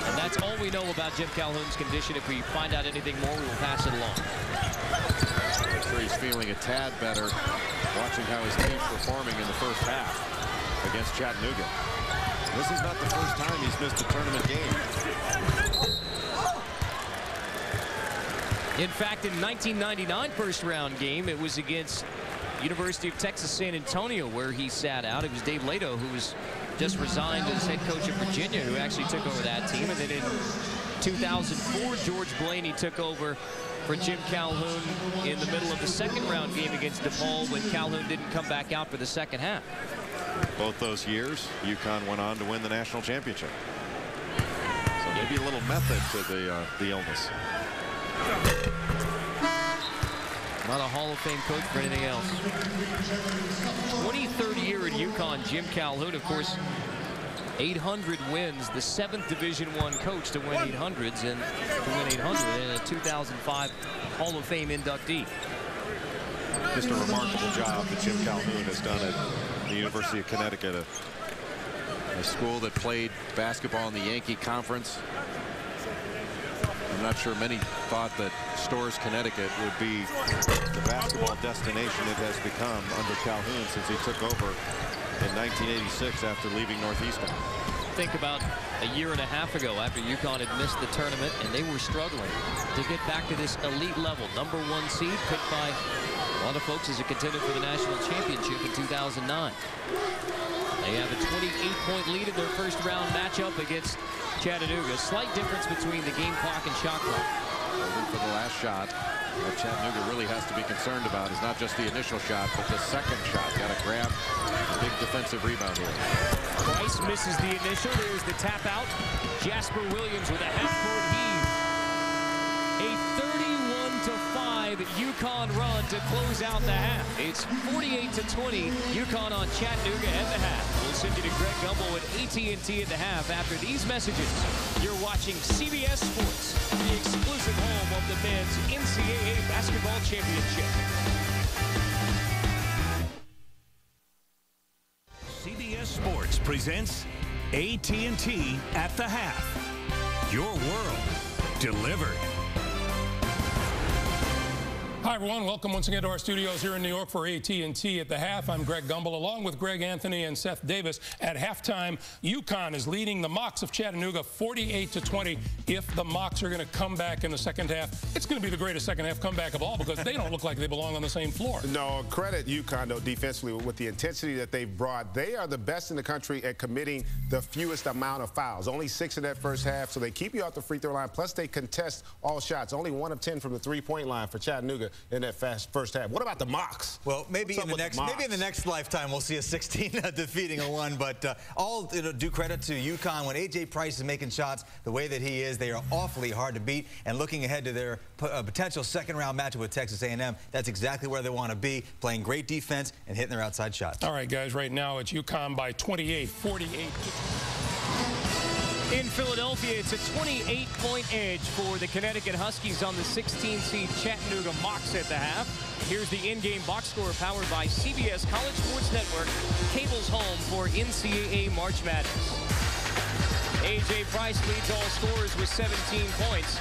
And that's all we know about Jim Calhoun's condition. If we find out anything more, we will pass it along. I'm sure he's feeling a tad better watching how his team's performing in the first half against Chattanooga. This is not the first time he's missed a tournament game. In fact, in 1999 first-round game, it was against University of Texas San Antonio where he sat out. It was Dave Lato, who was just resigned as head coach of Virginia, who actually took over that team. And then in 2004, George Blaney took over for Jim Calhoun in the middle of the second-round game against DePaul when Calhoun didn't come back out for the second half. Both those years, UConn went on to win the national championship. So maybe a little method to the illness. Not a Hall of Fame coach for anything else. 23rd year at UConn, Jim Calhoun, of course, 800 wins, the 7th Division I coach to win 800s and to win 800 and a 2005 Hall of Fame inductee. Just a remarkable job that Jim Calhoun has done at the University of Connecticut, A school that played basketball in the Yankee Conference. I'm not sure many thought that Storrs, Connecticut would be the basketball destination it has become under Calhoun since he took over in 1986 after leaving Northeastern. Think about a year and a half ago after UConn had missed the tournament and they were struggling to get back to this elite level. #1 seed, picked by a lot of folks as a contender for the national championship in 2009. They have a 28-point lead in their first-round matchup against Chattanooga. Slight difference between the game clock and shot clock. Holding for the last shot. What Chattanooga really has to be concerned about is not just the initial shot, but the second shot. Got to grab a big defensive rebound here. Price misses the initial. There's the tap out. Jasper Williams with a half-court heave. A 31-5 UConn run to close out the half. It's 48-20. UConn on Chattanooga at the half. We'll send you to Greg Gumbel at AT&T at the half after these messages. You're watching CBS Sports, the exclusive home of the men's NCAA basketball championship. CBS Sports presents AT&T at the half. Your world delivered. Hi, everyone. Welcome once again to our studios here in New York for AT&T at the half. I'm Greg Gumbel, along with Greg Anthony and Seth Davis. At halftime, UConn is leading the Mocs of Chattanooga 48-20. If the Mocs are going to come back in the second half, it's going to be the greatest second half comeback of all because they don't look like they belong on the same floor. No, credit UConn, though, defensively with the intensity that they've brought. They are the best in the country at committing the fewest amount of fouls. Only 6 in that first half, so they keep you off the free throw line. Plus, they contest all shots. Only 1 of 10 from the three-point line for Chattanooga in that first half. What about the Mocs? Well, maybe in the next lifetime we'll see a 16 defeating a 1. But all due credit to UConn. When A.J. Price is making shots the way that he is, they are awfully hard to beat. And looking ahead to their potential second-round matchup with Texas A&M, that's exactly where they want to be, playing great defense and hitting their outside shots. All right, guys, right now it's UConn by 28, 48. In Philadelphia, it's a 28-point edge for the Connecticut Huskies on the 16-seed Chattanooga Mocs at the half. Here's the in-game box score powered by CBS College Sports Network, cable's home for NCAA March Madness. A.J. Price leads all scorers with 17 points.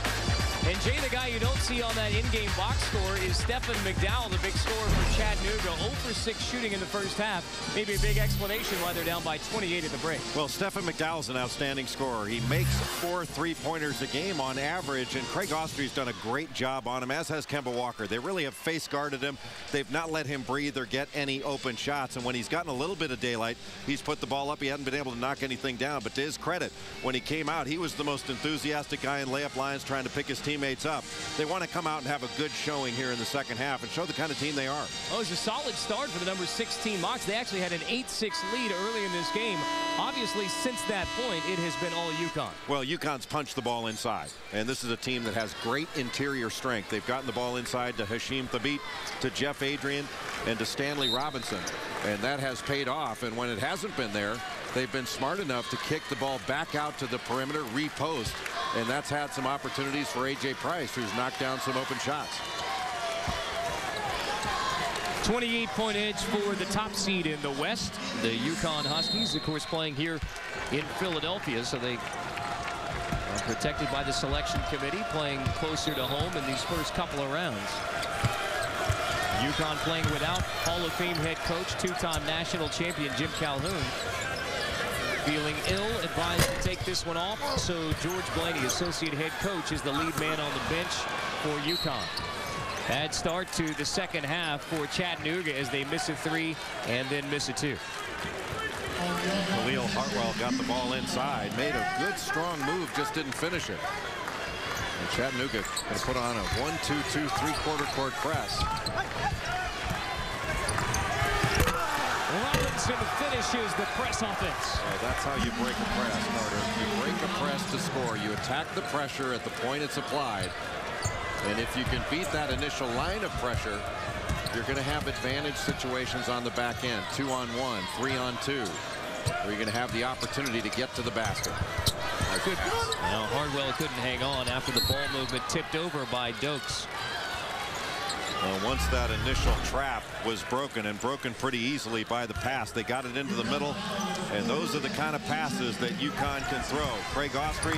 And Jay, the guy you don't see on that in-game box score is Stephen McDowell, the big scorer for Chattanooga. 0 for 6 shooting in the first half. Maybe a big explanation why they're down by 28 at the break. Well, Stephen McDowell's an outstanding scorer. He makes 4 3-pointers a game on average, and Craig Austree's done a great job on him, as has Kemba Walker. They really have face guarded him. They've not let him breathe or get any open shots, and when he's gotten a little bit of daylight, he's put the ball up. He hadn't been able to knock anything down, but to his credit, when he came out, he was the most enthusiastic guy in layup lines trying to pick his team teammates up. They want to come out and have a good showing here in the second half and show the kind of team they are. Oh, it was a solid start for the number 16 Mocs. They actually had an 8-6 lead early in this game. Obviously, since that point, it has been all UConn. Well, UConn's punched the ball inside, and this is a team that has great interior strength. They've gotten the ball inside to Hashim Thabit, to Jeff Adrian, and to Stanley Robinson, and that has paid off. And when it hasn't been there, they've been smart enough to kick the ball back out to the perimeter, repost, and that's had some opportunities for A.J. Price, who's knocked down some open shots. 28-point edge for the top seed in the West. The UConn Huskies, of course, playing here in Philadelphia, so they are protected by the selection committee, playing closer to home in these first couple of rounds. UConn playing without Hall of Fame head coach, two-time national champion Jim Calhoun. Feeling ill, advised to take this one off. So George Blaney, associate head coach, is the lead man on the bench for UConn. Bad start to the second half for Chattanooga as they miss a 3 and then miss a 2. Khalil Hartwell got the ball inside, made a good, strong move, just didn't finish it. And Chattanooga going to put on a 1-2-2 3/4 court press. Robinson finishes the press offense. Oh, that's how you break a press, Carter. You break a press to score. You attack the pressure at the point it's applied. And if you can beat that initial line of pressure, you're going to have advantage situations on the back end. 2-on-1, 3-on-2. Where you're going to have the opportunity to get to the basket. Now Hardwell couldn't hang on after the ball movement tipped over by Dokes. Well, once that initial trap was broken, and broken pretty easily by the pass, they got it into the middle, and those are the kind of passes that UConn can throw. Craig Austrie,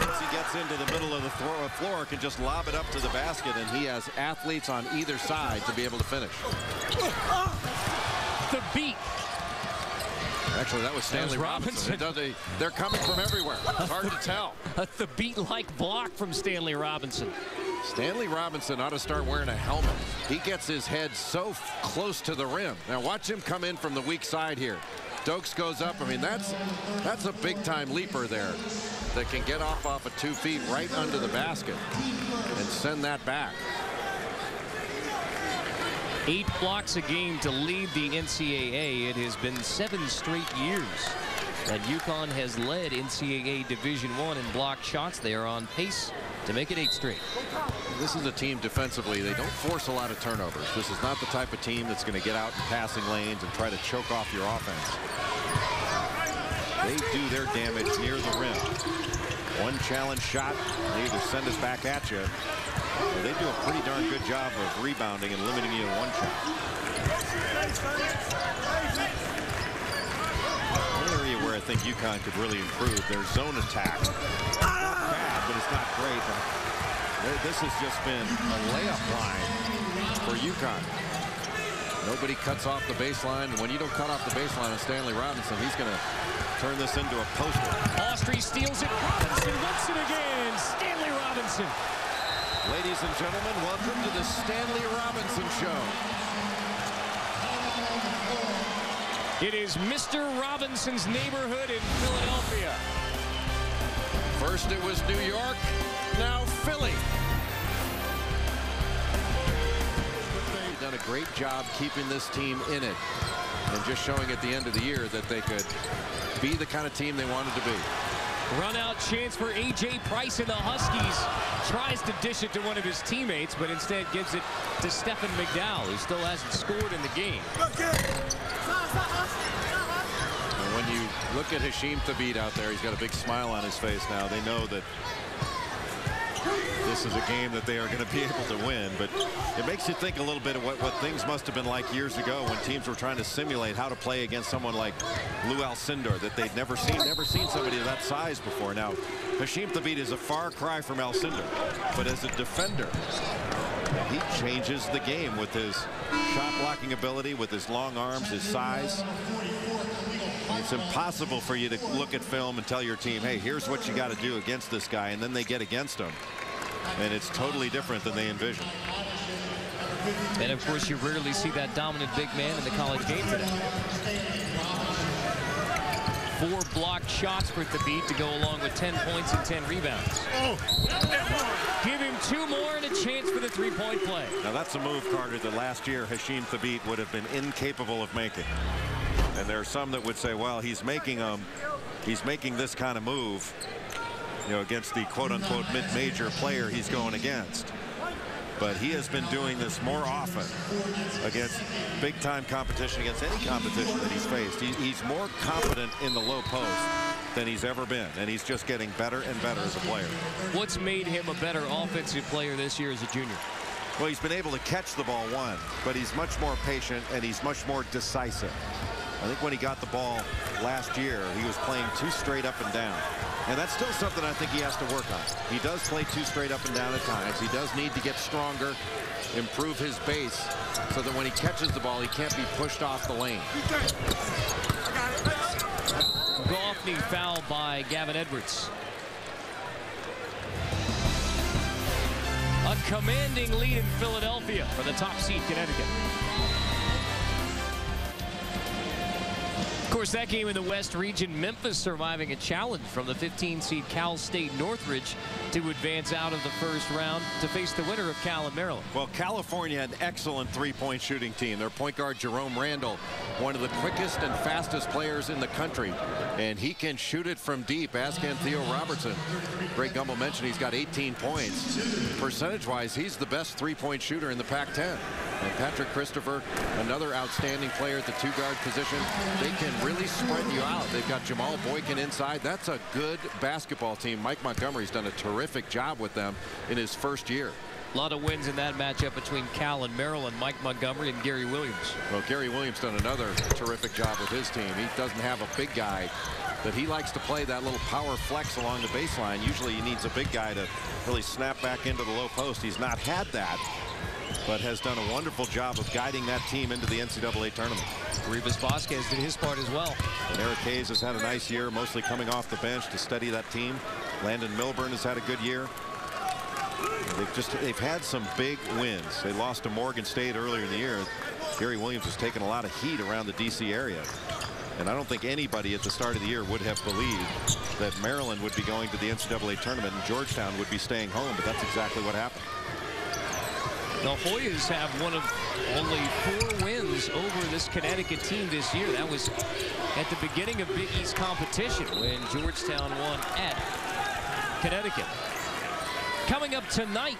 once he gets into the middle of the floor, can just lob it up to the basket, and he has athletes on either side to be able to finish. The beat. Actually, that was Stanley Robinson. They're coming from everywhere. It's hard to tell. The beat-like block from Stanley Robinson. Stanley Robinson ought to start wearing a helmet. He gets his head so close to the rim. Now watch him come in from the weak side here. Dokes goes up. I mean, that's a big-time leaper there that can get off of 2 feet right under the basket and send that back. 8 blocks a game to lead the NCAA. It has been 7 straight years that UConn has led NCAA Division I in blocked shots. They are on pace to make it 8 straight. This is a team defensively. They don't force a lot of turnovers. This is not the type of team that's going to get out in passing lanes and try to choke off your offense. They do their damage near the rim. One challenge shot, they either send it back at you, or they do a pretty darn good job of rebounding and limiting you to one shot. One area where I think UConn could really improve their zone attack. Not bad, but it's not great. This has just been a layup line for UConn. Nobody cuts off the baseline. When you don't cut off the baseline on Stanley Robinson, he's going to turn this into a poster. Austrie steals it. Robinson wins it again. Stanley Robinson. Ladies and gentlemen, welcome to the Stanley Robinson Show. It is Mr. Robinson's neighborhood in Philadelphia. First it was New York, now Philly. They've done a great job keeping this team in it and just showing at the end of the year that they could be the kind of team they wanted to be. Run out chance for A.J. Price and the Huskies. Tries to dish it to one of his teammates, but instead gives it to Stephen McDowell, who still hasn't scored in the game. And when you look at Hashim Thabit out there, he's got a big smile on his face now. They know that this is a game that they are going to be able to win, but it makes you think a little bit of what things must have been like years ago when teams were trying to simulate how to play against someone like Lou Alcindor that they'd never seen somebody of that size before. Now, Hashim Thabit is a far cry from Alcindor, but as a defender, he changes the game with his shot blocking ability, with his long arms, his size. It's impossible for you to look at film and tell your team, hey, here's what you got to do against this guy, and then they get against him. And it's totally different than they envisioned. And of course, you rarely see that dominant big man in the college game today. 4 blocked shots for Thabit to go along with 10 points and 10 rebounds. Give him 2 more and a chance for the 3-point play. Now that's a move, Carter, that last year Hasheem Thabit would have been incapable of making. And there are some that would say, well, he's making this kind of move, you know, against the quote-unquote mid-major player he's going against. But he has been doing this more often against big-time competition, against any competition that he's faced. He's more confident in the low post than he's ever been, and he's just getting better and better as a player. What's made him a better offensive player this year as a junior? Well, he's been able to catch the ball, one, but he's much more patient and he's much more decisive. I think when he got the ball last year, he was playing too straight up and down. And that's still something I think he has to work on. He does play too straight up and down at times. He does need to get stronger, improve his base, so that when he catches the ball, he can't be pushed off the lane. Goffney fouled by Gavin Edwards. A commanding lead in Philadelphia for the top seed Connecticut. Of course, that game in the West region, Memphis surviving a challenge from the 15 seed Cal State Northridge to advance out of the first round to face the winner of Cal and Maryland. Well, California had an excellent 3-point shooting team. Their point guard Jerome Randall, one of the quickest and fastest players in the country, and he can shoot it from deep. Ask Theo Robertson. Greg Gumbel mentioned he's got 18 points. Percentage-wise, he's the best 3-point shooter in the Pac-10. And Patrick Christopher, another outstanding player at the 2-guard position. They can really spread you out. They've got Jamal Boykin inside. That's a good basketball team. Mike Montgomery's done a terrific job with them in his first year. A lot of wins in that matchup between Cal and Maryland. Mike Montgomery and Gary Williams. Well, Gary Williams done another terrific job with his team. He doesn't have a big guy, but he likes to play that little power flex along the baseline. Usually he needs a big guy to really snap back into the low post. He's not had that, but has done a wonderful job of guiding that team into the NCAA tournament. Rivas Vasquez did his part as well. And Eric Hayes has had a nice year, mostly coming off the bench to steady that team. Landon Milburn has had a good year. They've had some big wins. They lost to Morgan State earlier in the year. Gary Williams has taken a lot of heat around the DC area. And I don't think anybody at the start of the year would have believed that Maryland would be going to the NCAA tournament and Georgetown would be staying home, but that's exactly what happened. The Hoyas have one of only 4 wins over this Connecticut team this year. That was at the beginning of Big East competition when Georgetown won at Connecticut. Coming up tonight,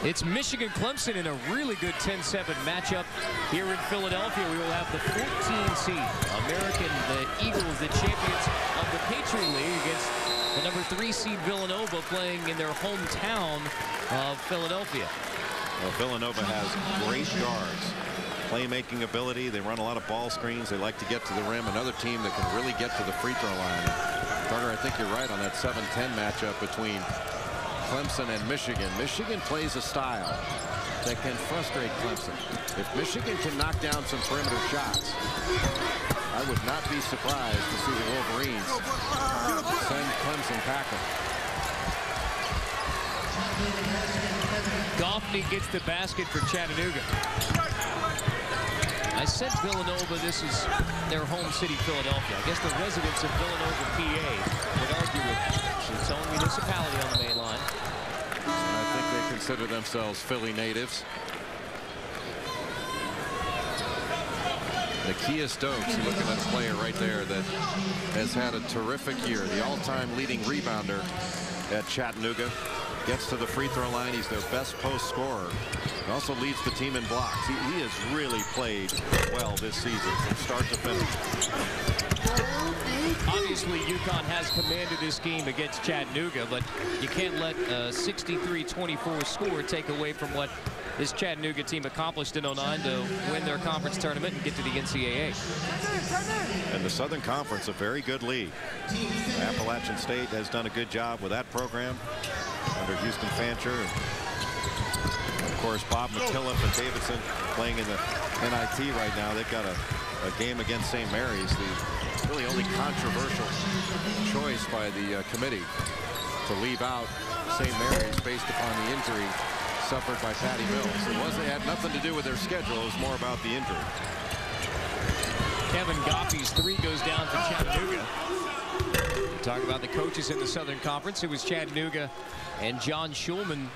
it's Michigan-Clemson in a really good 10-7 matchup here in Philadelphia. We will have the 14 seed American, the Eagles, the champions of the Patriot League, against the number 3 seed Villanova, playing in their hometown of Philadelphia. Well, Villanova has great guards, playmaking ability. They run a lot of ball screens. They like to get to the rim. Another team that can really get to the free throw line. Carter, I think you're right on that 7-10 matchup between Clemson and Michigan. Michigan plays a style that can frustrate Clemson. If Michigan can knock down some perimeter shots, I would not be surprised to see the Wolverines send Clemson packing. Goffney gets the basket for Chattanooga. I said Villanova, this is their home city, Philadelphia. I guess the residents of Villanova, PA would argue with its own municipality on the main line. I think they consider themselves Philly natives. Nakia Stokes, you're looking at a player right there that has had a terrific year. The all-time leading rebounder at Chattanooga. Gets to the free throw line. He's their best post scorer. He also leads the team in blocks. He has really played well this season from start to finish. Obviously, UConn has commanded this game against Chattanooga, but you can't let a 63-24 score take away from what this Chattanooga team accomplished in 09 to win their conference tournament and get to the NCAA. And the Southern Conference, a very good league. Appalachian State has done a good job with that program under Houston Fancher. And of course, Bob McKillop and Davidson playing in the NIT right now. They've got a game against St. Mary's, the really only controversial choice by the committee to leave out St. Mary's based upon the injury suffered by Patty Mills. It had nothing to do with their schedule. It was more about the injury. Kevin Goffey's three goes down for Chattanooga. Talk about the coaches in the Southern Conference. It was Chattanooga and John Schulman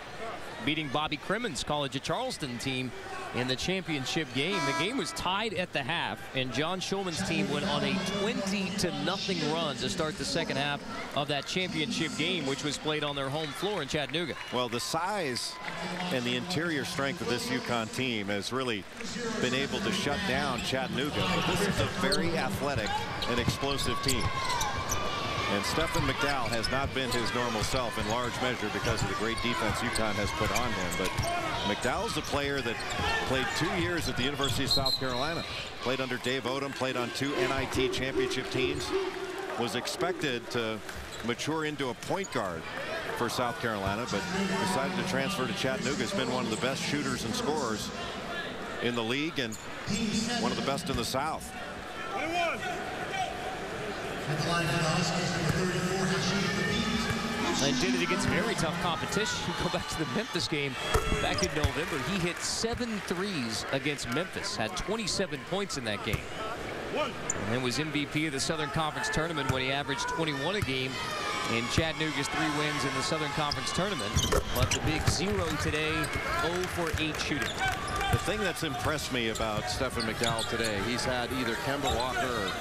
beating Bobby Crimmon's College of Charleston team in the championship game. The game was tied at the half, and John Schulman's team went on a 20-0 run to start the second half of that championship game, which was played on their home floor in Chattanooga. Well, the size and the interior strength of this UConn team has really been able to shut down Chattanooga, but this is a very athletic and explosive team. And Stephen McDowell has not been his normal self in large measure because of the great defense UConn has put on him. But McDowell's a player that played 2 years at the University of South Carolina, played under Dave Odom, played on 2 NIT championship teams, was expected to mature into a point guard for South Carolina, but decided to transfer to Chattanooga. Has been one of the best shooters and scorers in the league and one of the best in the South. 21. And did it against very tough competition. Go back to the Memphis game back in November. He hit 7 threes against Memphis, had 27 points in that game. And then was MVP of the Southern Conference tournament when he averaged 21 a game in Chattanooga's 3 wins in the Southern Conference tournament. But the big 0 today, 0 for 8 shooting. The thing that's impressed me about Stephen McDowell today, he's had either Kemba Walker or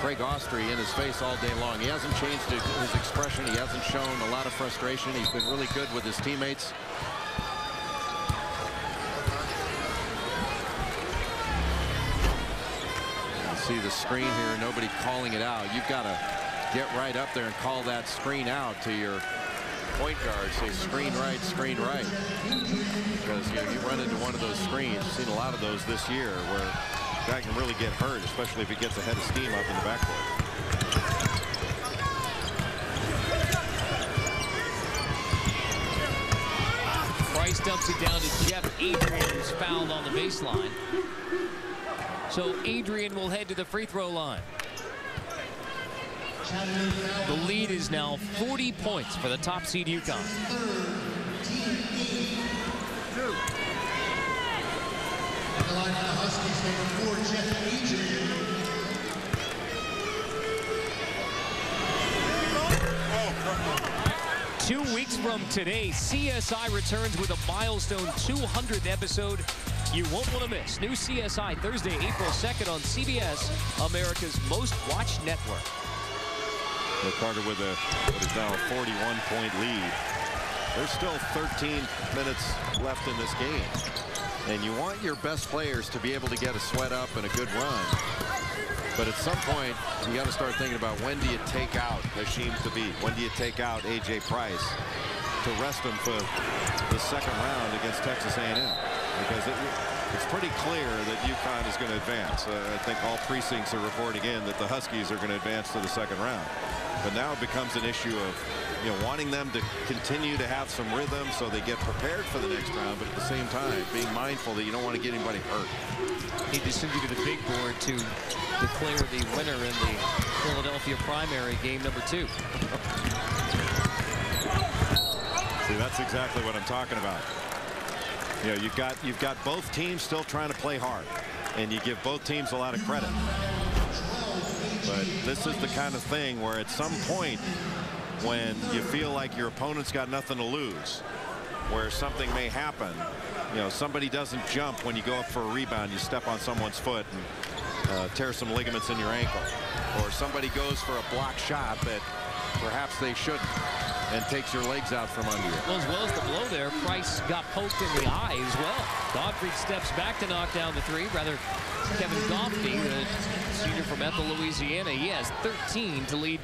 Craig Austrie in his face all day long. He hasn't changed his expression. He hasn't shown a lot of frustration. He's been really good with his teammates. You see the screen here, nobody calling it out. You've got to get right up there and call that screen out to your point guard. Say screen right, because you run into one of those screens. You've seen a lot of those this year where guy can really get hurt, especially if he gets a head of steam up in the backcourt. Price dumps it down to Jeff Adrian, who's fouled on the baseline. So Adrian will head to the free throw line. The lead is now 40 points for the top seed UConn. 2 weeks from today, CSI returns with a milestone 200th episode you won't want to miss. New CSI Thursday, April 2nd on CBS, America's most watched network. So Carter with what is now a 41-point lead. There's still 13 minutes left in this game. And you want your best players to be able to get a sweat up and a good run. But at some point, you got to start thinking about when do you take out Hashim Thabit? When do you take out A.J. Price to rest him for the second round against Texas A&M? Because it's pretty clear that UConn is going to advance. I think all precincts are reporting in that the Huskies are going to advance to the second round. But now it becomes an issue of wanting them to continue to have some rhythm so they get prepared for the next round, but at the same time being mindful that you don't want to get anybody hurt. Need to send you to the big board to declare the winner in the Philadelphia primary, game number 2. See, that's exactly what I'm talking about. You've got both teams still trying to play hard, and you give both teams a lot of credit. But this is the kind of thing where at some point when you feel like your opponent's got nothing to lose, where something may happen, somebody doesn't jump when you go up for a rebound, you step on someone's foot and tear some ligaments in your ankle, or somebody goes for a block shot that perhaps they shouldn't and takes your legs out from under you. Well, as well as the blow there, Price got poked in the eye as well. Godfrey steps back to knock down the 3. Rather, Kevin Goffey, the senior from Ethel, Louisiana, he has 13 to lead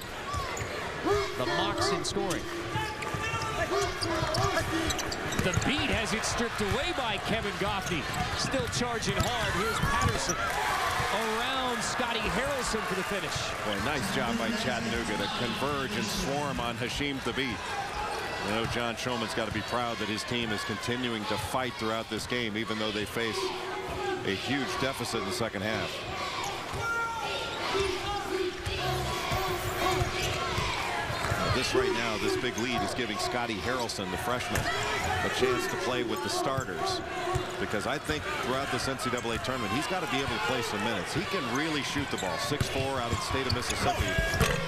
the Mocs in scoring. The beat has it stripped away by Kevin Goffey. Still charging hard. Here's Patterson around Scotty Harrelson for the finish. Boy, nice job by Chattanooga to converge and swarm on Hashim Thabit. John Schulman's got to be proud that his team is continuing to fight throughout this game, even though they face a huge deficit in the second half. This right now, this big lead is giving Scotty Harrelson, the freshman, a chance to play with the starters. Because I think throughout this NCAA tournament, he's got to be able to play some minutes. He can really shoot the ball. 6'4" out of the state of Mississippi.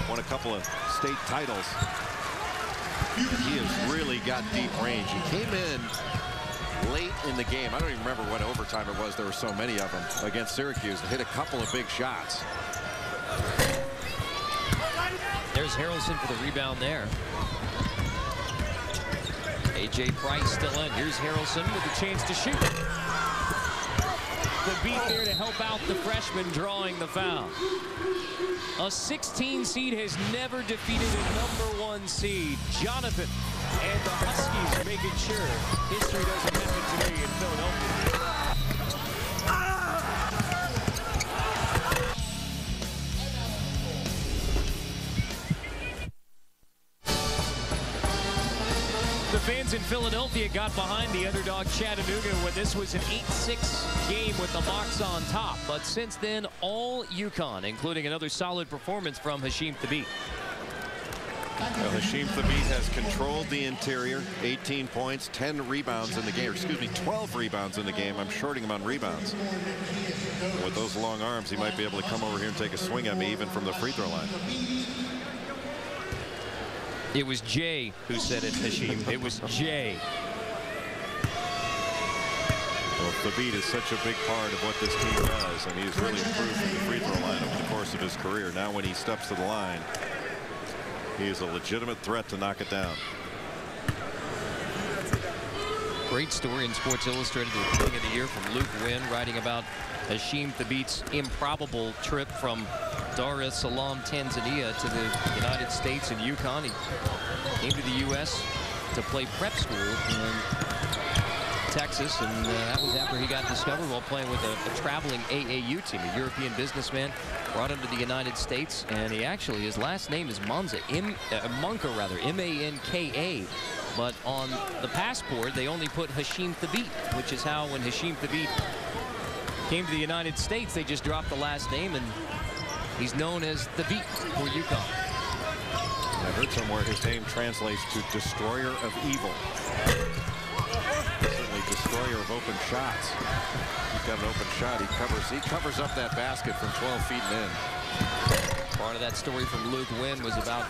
Won a couple of state titles. He has really got deep range. He came in late in the game. I don't even remember what overtime it was. There were so many of them against Syracuse. Hit a couple of big shots. There's Harrelson for the rebound there. A.J. Price still in. Here's Harrelson with a chance to shoot. The beat there to help out the freshman drawing the foul. A 16 seed has never defeated a #1 seed. Jonathan and the Huskies making sure history doesn't happen today in Philadelphia. The fans in Philadelphia got behind the underdog Chattanooga when this was an 8-6 game with the Mocs on top. But since then, all UConn, including another solid performance from Hasheem Thabeet. Well, Hasheem Thabeet has controlled the interior. 18 points, 10 rebounds in the game. Or excuse me, 12 rebounds in the game. I'm shorting him on rebounds. And with those long arms, he might be able to come over here and take a swing at me even from the free throw line. It was Jay who said it, Hasheem. It was Jay. Well, Thabeet is such a big part of what this team does, and he's really improved from the free throw line over the course of his career. Now when he steps to the line, he is a legitimate threat to knock it down. Great story in Sports Illustrated at the beginning of the year from Luke Wynn, writing about Hasheem Thabeet's improbable trip from Dar es Salaam, Tanzania to the United States and UConn. He came to the U.S. to play prep school in Texas, and that was after he got discovered while playing with a traveling AAU team. A European businessman brought him to the United States, and he actually, his last name is Manka, M-A-N-K-A. But on the passport, they only put Hasheem Thabeet, which is how when Hasheem Thabeet came to the United States, they just dropped the last name, and he's known as Thabeet for UConn. I heard somewhere his name translates to destroyer of evil. Certainly destroyer of open shots. He's got an open shot. He covers up that basket from 12 feet and in. Part of that story from Luke Wynn was about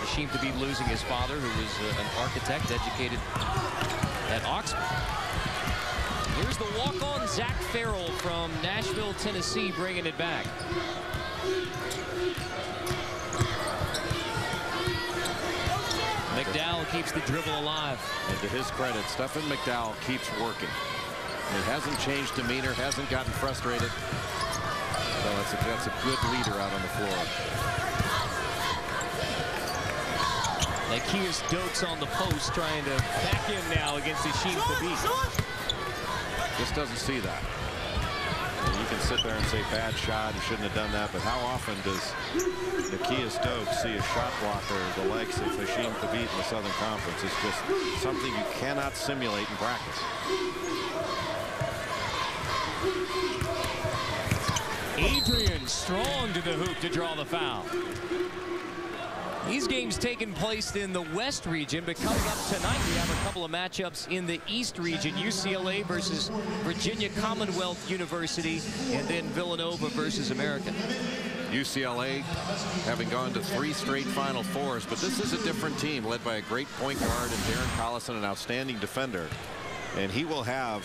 Hasheem Thabeet losing his father, who was an architect educated at Oxford. Here's the walk-on Zach Farrell from Nashville, Tennessee, bringing it back. McDowell keeps the dribble alive. And to his credit, Stephen McDowell keeps working. It hasn't changed demeanor, hasn't gotten frustrated. So that's a good leader out on the floor. Nikias Dokes on the post, trying to back in now against Hasheem Thabeet. Just doesn't see that. And you can sit there and say bad shot, he shouldn't have done that, but how often does Nikias Dokes see a shot blocker the likes of Hasheem Thabeet in the Southern Conference? It's just something you cannot simulate in practice. Adrian Strong to the hoop to draw the foul. These games taking place in the West region, but coming up tonight we have a couple of matchups in the East region. UCLA versus Virginia Commonwealth University, and then Villanova versus American. UCLA having gone to 3 straight Final Fours, but this is a different team led by a great point guard and Darren Collison, an outstanding defender. And he will have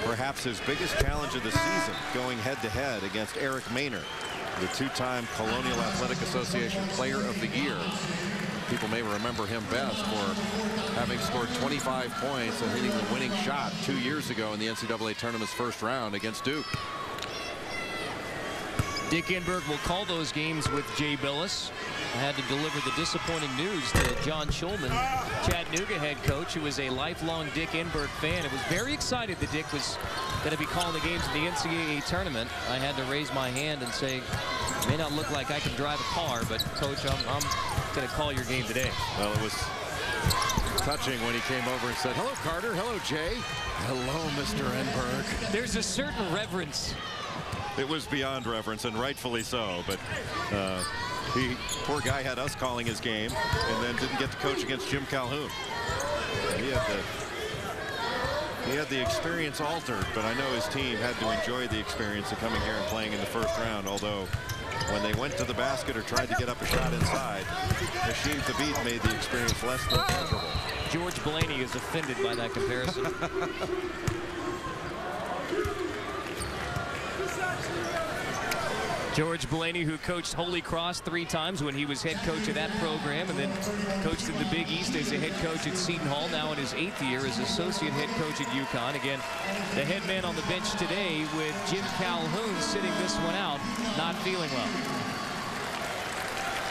perhaps his biggest challenge of the season going head-to-head against Eric Maynard, the 2-time Colonial Athletic Association Player of the Year. People may remember him best for having scored 25 points and hitting the winning shot 2 years ago in the NCAA tournament's first round against Duke. Dick Enberg will call those games with Jay Billis. I had to deliver the disappointing news to John Schulman, Chattanooga head coach, who is a lifelong Dick Enberg fan and was very excited that Dick was going to be calling the games in the NCAA tournament. I had to raise my hand and say, it may not look like I can drive a car, but Coach, I'm going to call your game today. Well, it was touching when he came over and said, hello, Carter. Hello, Jay. Hello, Mr. Enberg. There's a certain reverence. It was beyond reverence, and rightfully so, but Poor guy had us calling his game and then didn't get to coach against Jim Calhoun. He had the experience altered, but I know his team had to enjoy the experience of coming here and playing in the first round, although when they went to the basket or tried to get up a shot inside, Hasheem Thabeet made the experience less than pleasurable. George Blaney is offended by that comparison. George Blaney, who coached Holy Cross 3 times when he was head coach of that program, and then coached in the Big East as a head coach at Seton Hall, now in his 8th year as associate head coach at UConn. Again, the head man on the bench today with Jim Calhoun sitting this one out, not feeling well.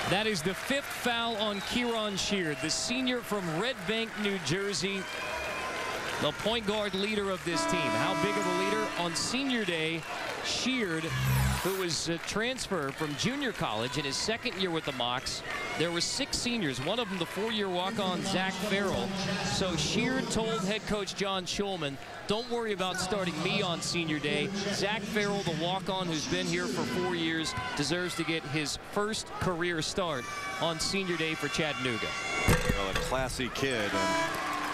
That is the 5th foul on Kieran Sheard, the senior from Red Bank, New Jersey, the point guard leader of this team. How big of a leader? On senior day, Sheard, who was a transfer from junior college in his 2nd year with the Mocs. There were 6 seniors, one of them the 4-year walk-on Zach Farrell. So Sheard told head coach John Schulman, don't worry about starting me on senior day. Zach Farrell, the walk-on who's been here for 4 years, deserves to get his first career start on senior day for Chattanooga. Well, a classy kid.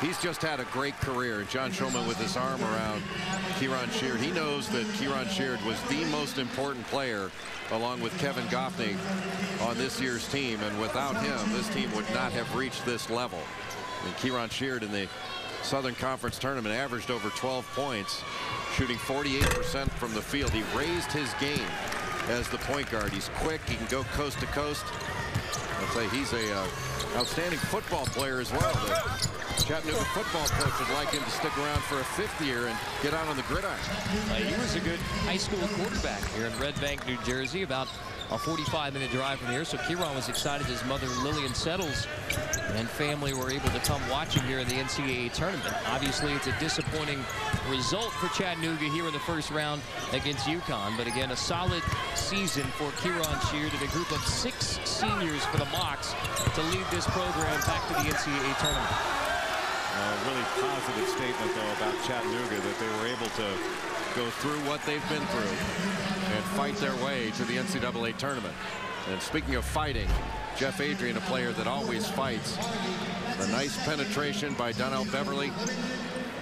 He's just had a great career. And John Schulman with his arm around Kieran Sheard. He knows that Kieran Sheard was the most important player, along with Kevin Goffney, on this year's team. And without him, this team would not have reached this level. And Kieran Sheard in the Southern Conference tournament averaged over 12 points, shooting 48% from the field. He raised his game as the point guard. He's quick. He can go coast to coast. I'll tell you, he's a outstanding football player as well. The Chattanooga football coach would like him to stick around for a 5th year and get out on the gridiron. He was a good high school quarterback here in Red Bank, New Jersey, about a 45-minute drive from here. So Kieran was excited his mother Lillian Settles and family were able to come watch him here in the NCAA tournament. Obviously, it's a disappointing result for Chattanooga here in the first round against UConn. But again, a solid season for Kieran Sheard and a group of 6 seniors for the Mocs to lead this program back to the NCAA tournament. A really positive statement, though, about Chattanooga, that they were able to go through what they've been through and fight their way to the NCAA tournament. And speaking of fighting, Jeff Adrian, a player that always fights. A nice penetration by Donnell Beverly,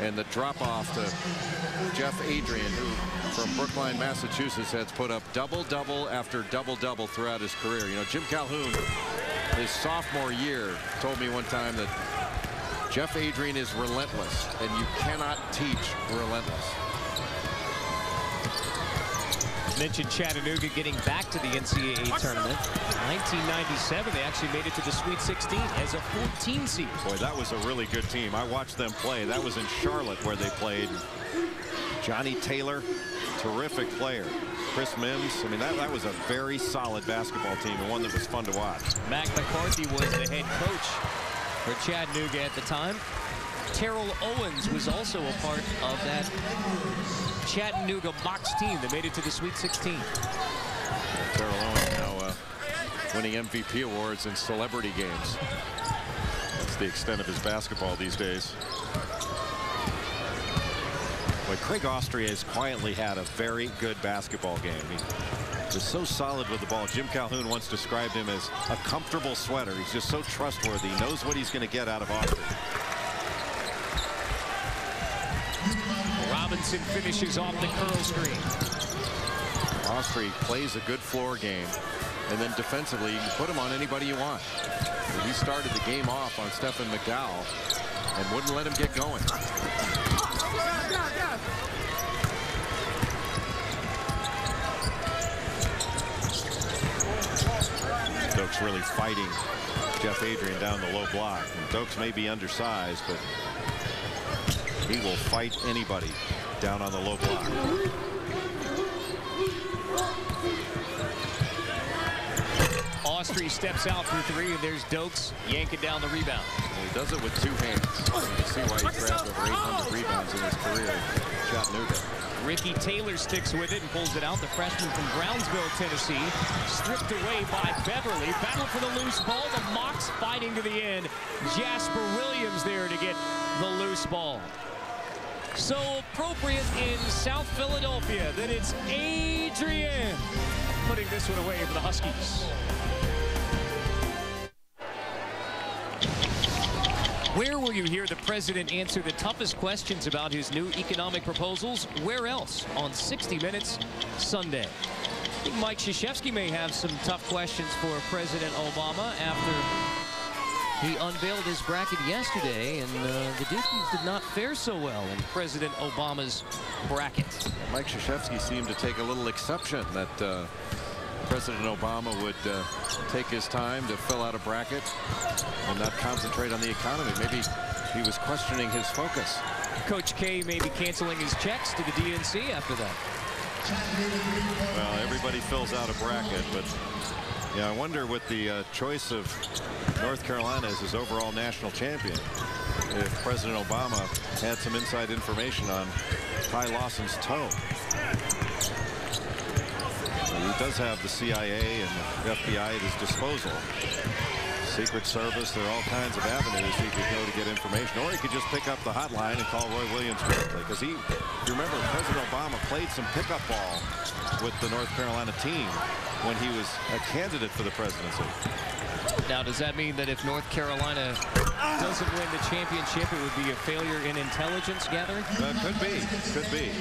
and the drop-off to Jeff Adrian, who from Brookline, Massachusetts, has put up double-double after double-double throughout his career. You know, Jim Calhoun, his sophomore year, told me one time that Jeff Adrian is relentless, and you cannot teach relentless. Mentioned Chattanooga getting back to the NCAA tournament. 1997, they actually made it to the Sweet 16 as a 14 seed. Boy, that was a really good team. I watched them play. That was in Charlotte where they played. Johnny Taylor, terrific player. Chris Mims, I mean, that was a very solid basketball team and one that was fun to watch. Mac McCarthy was the head coach for Chattanooga at the time. Terrell Owens was also a part of that Chattanooga Mocs team that made it to the Sweet 16. Terrell Owens now winning MVP awards in celebrity games. That's the extent of his basketball these days. But Craig Austria has quietly had a very good basketball game. He was so solid with the ball. Jim Calhoun once described him as a comfortable sweater. He's just so trustworthy. He knows what he's going to get out of Austria. Robinson finishes off the curl screen. Austria plays a good floor game, and then defensively you can put him on anybody you want. And he started the game off on Stephen McDowell and wouldn't let him get going. Dokes really fighting Jeff Adrian down the low block. And Dokes may be undersized, but he will fight anybody down on the low block. Austria steps out for 3, and there's Dokes yanking down the rebound. Well, he does it with 2 hands. You can see why he grabbed over 800 rebounds in his career in Chattanooga. Ricky Taylor sticks with it and pulls it out. The freshman from Brownsville, Tennessee, stripped away by Beverly. Battle for the loose ball. The Mocs fighting to the end. Jasper Williams there to get the loose ball. So appropriate in South Philadelphia that it's Adrian putting this one away for the Huskies. Where will you hear the president answer the toughest questions about his new economic proposals? Where else? On 60 Minutes Sunday. I think Mike Krzyzewski may have some tough questions for President Obama after he unveiled his bracket yesterday, and the Dukies did not fare so well in President Obama's bracket. Mike Krzyzewski seemed to take a little exception that President Obama would take his time to fill out a bracket and not concentrate on the economy. Maybe he was questioning his focus. Coach K may be canceling his checks to the DNC after that. Well, everybody fills out a bracket, but yeah, I wonder with the choice of North Carolina as his overall national champion, if President Obama had some inside information on Ty Lawson's toe. He does have the CIA and the FBI at his disposal. Secret Service, there are all kinds of avenues he could go to get information, or he could just pick up the hotline and call Roy Williams directly, because if you remember, President Obama played some pickup ball with the North Carolina team when he was a candidate for the presidency. Now, does that mean that if North Carolina doesn't win the championship, it would be a failure in intelligence gathering? Could be. Could be.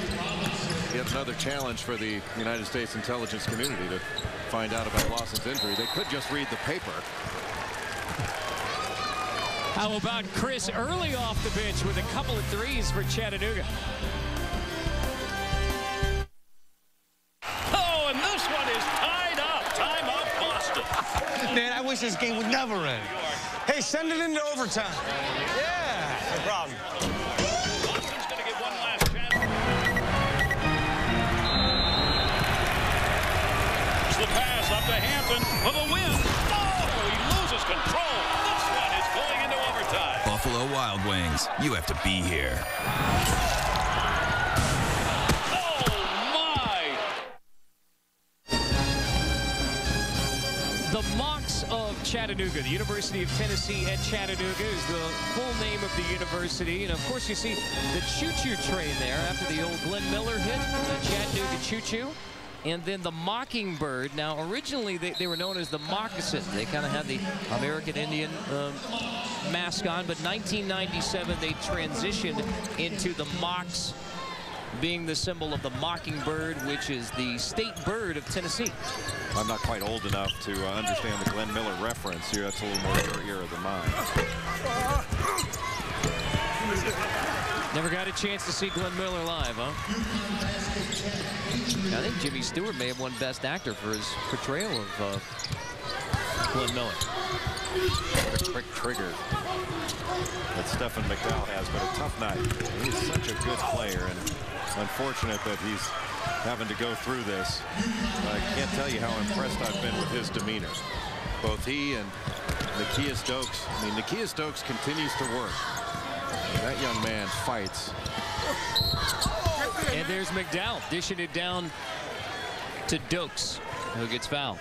Yet another challenge for the United States intelligence community to find out about Lawson's injury. They could just read the paper. How about Chris early off the bench with a couple of threes for Chattanooga? Oh, and this one is tied up. Time out, Boston. Man, I wish this game would never end. Hey, send it into overtime. Yeah, no problem. Boston's going to get one last chance. It's the pass up to Hampton for the win. Oh, he loses control. This one is going into overtime. Buffalo Wild Wings, you have to be here. The Mocs of Chattanooga, the University of Tennessee at Chattanooga is the full name of the university. And of course you see the choo-choo train there after the old Glenn Miller hit, the Chattanooga choo-choo. And then the Mockingbird. Now originally they were known as the Moccasin. They kind of had the American Indian mask on, but 1997 they transitioned into the Mocs, being the symbol of the mockingbird, which is the state bird of Tennessee. I'm not quite old enough to understand the Glenn Miller reference here. That's a little more your era than mine. Never got a chance to see Glenn Miller live, huh? I think Jimmy Stewart may have won Best Actor for his portrayal of Glenn Miller. A quick trigger that Stephen McDowell has, but a tough night. He's such a good player, and unfortunate that he's having to go through this. I can't tell you how impressed I've been with his demeanor. Both he and Nakia Stokes. I mean, Nakia Stokes continues to work. That young man fights. And there's McDowell dishing it down to Dokes, who gets fouled.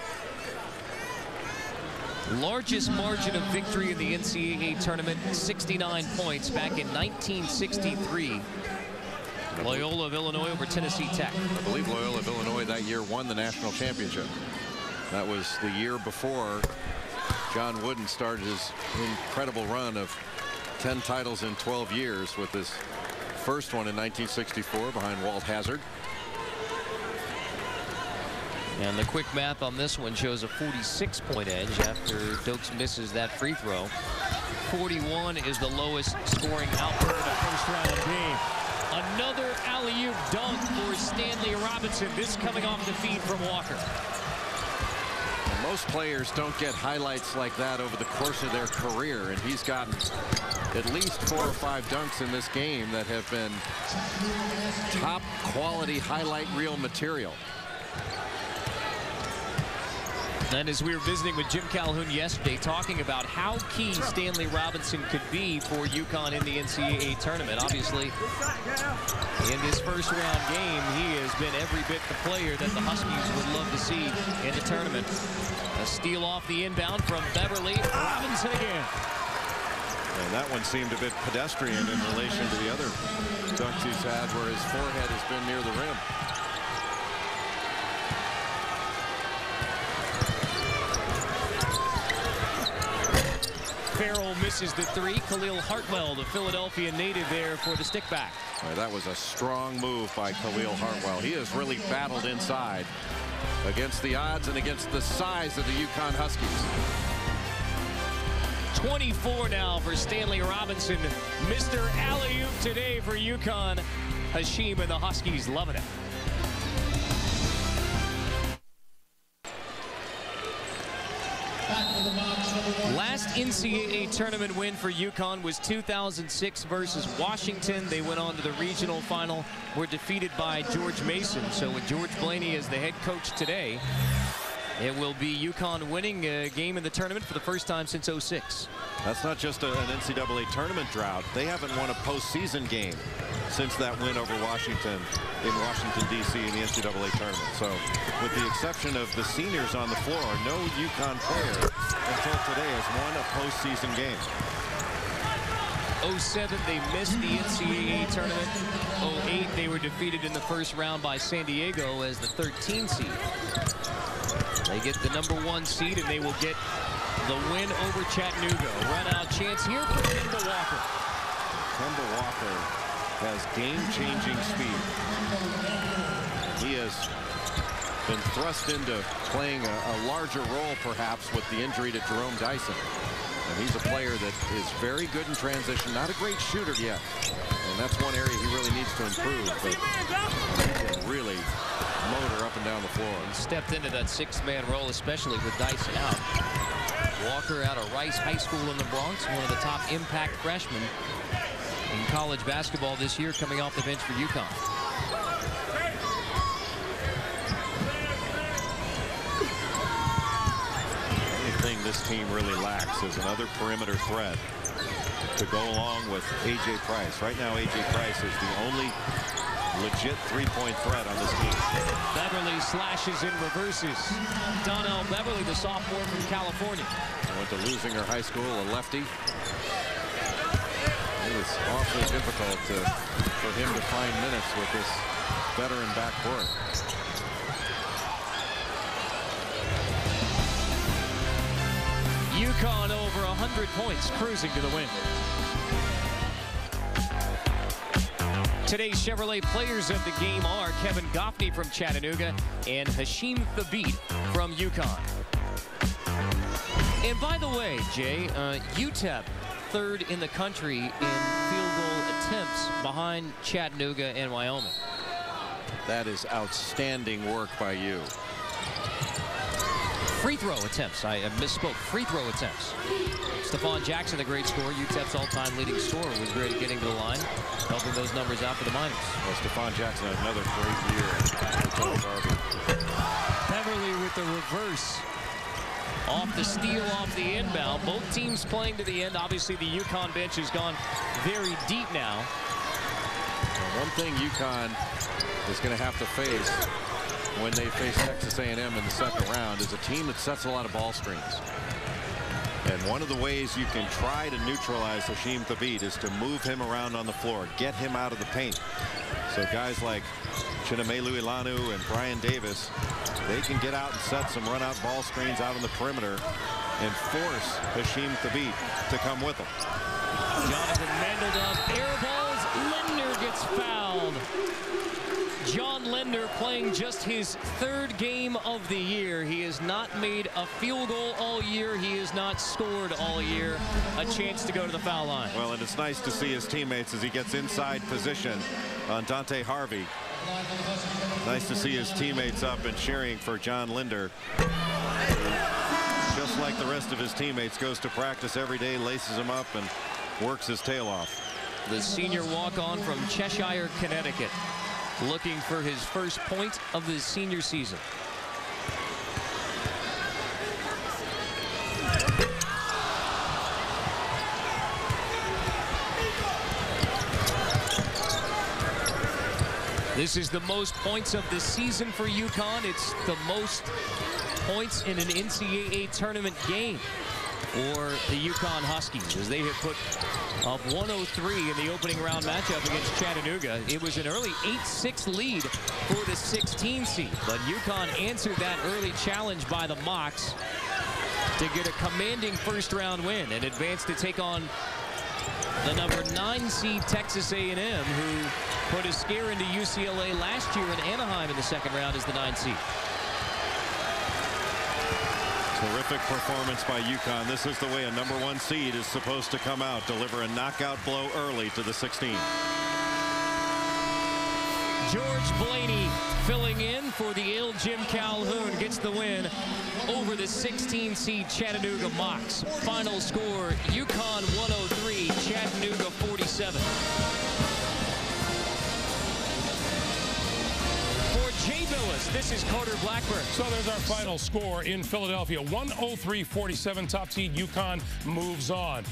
Largest margin of victory in the NCAA tournament, 69 points back in 1963. Loyola of Illinois over Tennessee Tech. I believe Loyola of Illinois that year won the national championship. That was the year before John Wooden started his incredible run of 10 titles in 12 years, with his first one in 1964 behind Walt Hazzard. And the quick math on this one shows a 46-point edge after Dokes misses that free throw. 41 is the lowest scoring output in a first-round game. Another alley-oop dunk for Stanley Robinson. This coming off the feed from Walker. Most players don't get highlights like that over the course of their career, and he's gotten at least 4 or 5 dunks in this game that have been top quality highlight reel material. And as we were visiting with Jim Calhoun yesterday, talking about how key Stanley Robinson could be for UConn in the NCAA tournament. Obviously, in this first-round game, he has been every bit the player that the Huskies would love to see in the tournament. A steal off the inbound from Beverly. Robinson again. And that one seemed a bit pedestrian in relation to the other dunks he's had, where his forehead has been near the rim. Farrell misses the three. Khalil Hartwell, the Philadelphia native, there for the stick back. That was a strong move by Khalil Hartwell. He has really battled inside against the odds and against the size of the UConn Huskies. 24 now for Stanley Robinson. Mr. Alley-oop today for UConn. Hashim and the Huskies loving it. Last NCAA tournament win for UConn was 2006 versus Washington. They went on to the regional final, were defeated by George Mason. So with George Blaney as the head coach today, it will be UConn winning a game in the tournament for the first time since '06. That's not just an NCAA tournament drought. They haven't won a postseason game since that win over Washington in Washington, D.C. in the NCAA tournament. So with the exception of the seniors on the floor, no UConn player until today has won a postseason game. 07, they missed the NCAA tournament. 08, they were defeated in the first round by San Diego as the 13 seed. They get the #1 seed, and they will get the win over Chattanooga. Run-out chance here for Kemba Walker. Kemba Walker has game-changing speed. He has been thrust into playing a larger role, perhaps, with the injury to Jerome Dyson. And he's a player that is very good in transition. Not a great shooter yet. And that's one area he really needs to improve. But he can really motor up and down the floor. He stepped into that sixth-man role, especially with Dyson out. Walker out of Rice High School in the Bronx, one of the top impact freshmen in college basketball this year, coming off the bench for UConn. Anything this team really lacks is another perimeter threat to go along with A.J. Price. Right now, A.J. Price is the only legit three-point threat on this team. Beverly slashes and reverses. Donnell Beverly, the sophomore from California. Went to Lusinger High School, a lefty. It was awfully difficult for him to find minutes with this veteran backcourt. UConn over 100 points, cruising to the win. Today's Chevrolet players of the game are Kevin Goffney from Chattanooga and Hashim Thabit from UConn. And by the way, Jay, UTEP third in the country in field goal attempts behind Chattanooga and Wyoming. That is outstanding work by you. Free throw attempts. I misspoke. Free throw attempts. Stephon Jackson, the great scorer, UTEP's all-time leading scorer, was great at getting to the line, helping those numbers out for the Miners. Well, Stephon Jackson had another great year. Beverly with the reverse. Off the steal, off the inbound. Both teams playing to the end. Obviously, the UConn bench has gone very deep now. Well, one thing UConn is going to have to face when they face Texas A&M in the second round is a team that sets a lot of ball screens. And one of the ways you can try to neutralize Hashim Thabit is to move him around on the floor, get him out of the paint. So guys like Chinamelu Ilanu and Brian Davis, they can get out and set some run-out ball screens out on the perimeter and force Hashim Thabit to come with them. Jonathan Mendel up, air balls, Linder gets fouled. John Linder playing just his third game of the year. He has not made a field goal all year. He has not scored all year. A chance to go to the foul line. Well, and it's nice to see his teammates as he gets inside position on Dante Harvey. Nice to see his teammates up and cheering for John Linder. Just like the rest of his teammates, goes to practice every day, laces him up, and works his tail off. The senior walk-on from Cheshire, Connecticut, looking for his first point of the senior season. This is the most points of the season for UConn. It's the most points in an NCAA tournament game for the UConn Huskies, as they have put up 103 in the opening round matchup against Chattanooga. It was an early 8-6 lead for the 16 seed, but UConn answered that early challenge by the Mocs to get a commanding first-round win and advance to take on the number 9 seed Texas A&M, who put a scare into UCLA last year in Anaheim in the second round as the 9 seed. Terrific performance by UConn. This is the way a number 1 seed is supposed to come out. Deliver a knockout blow early to the 16. George Blaney filling in for the ill Jim Calhoun gets the win over the 16 seed Chattanooga Mocs. Final score, UConn 103, Chattanooga 47. For Jay Billis, this is Carter Blackburn. So there's our final score in Philadelphia, 103-47. Top seed UConn moves on.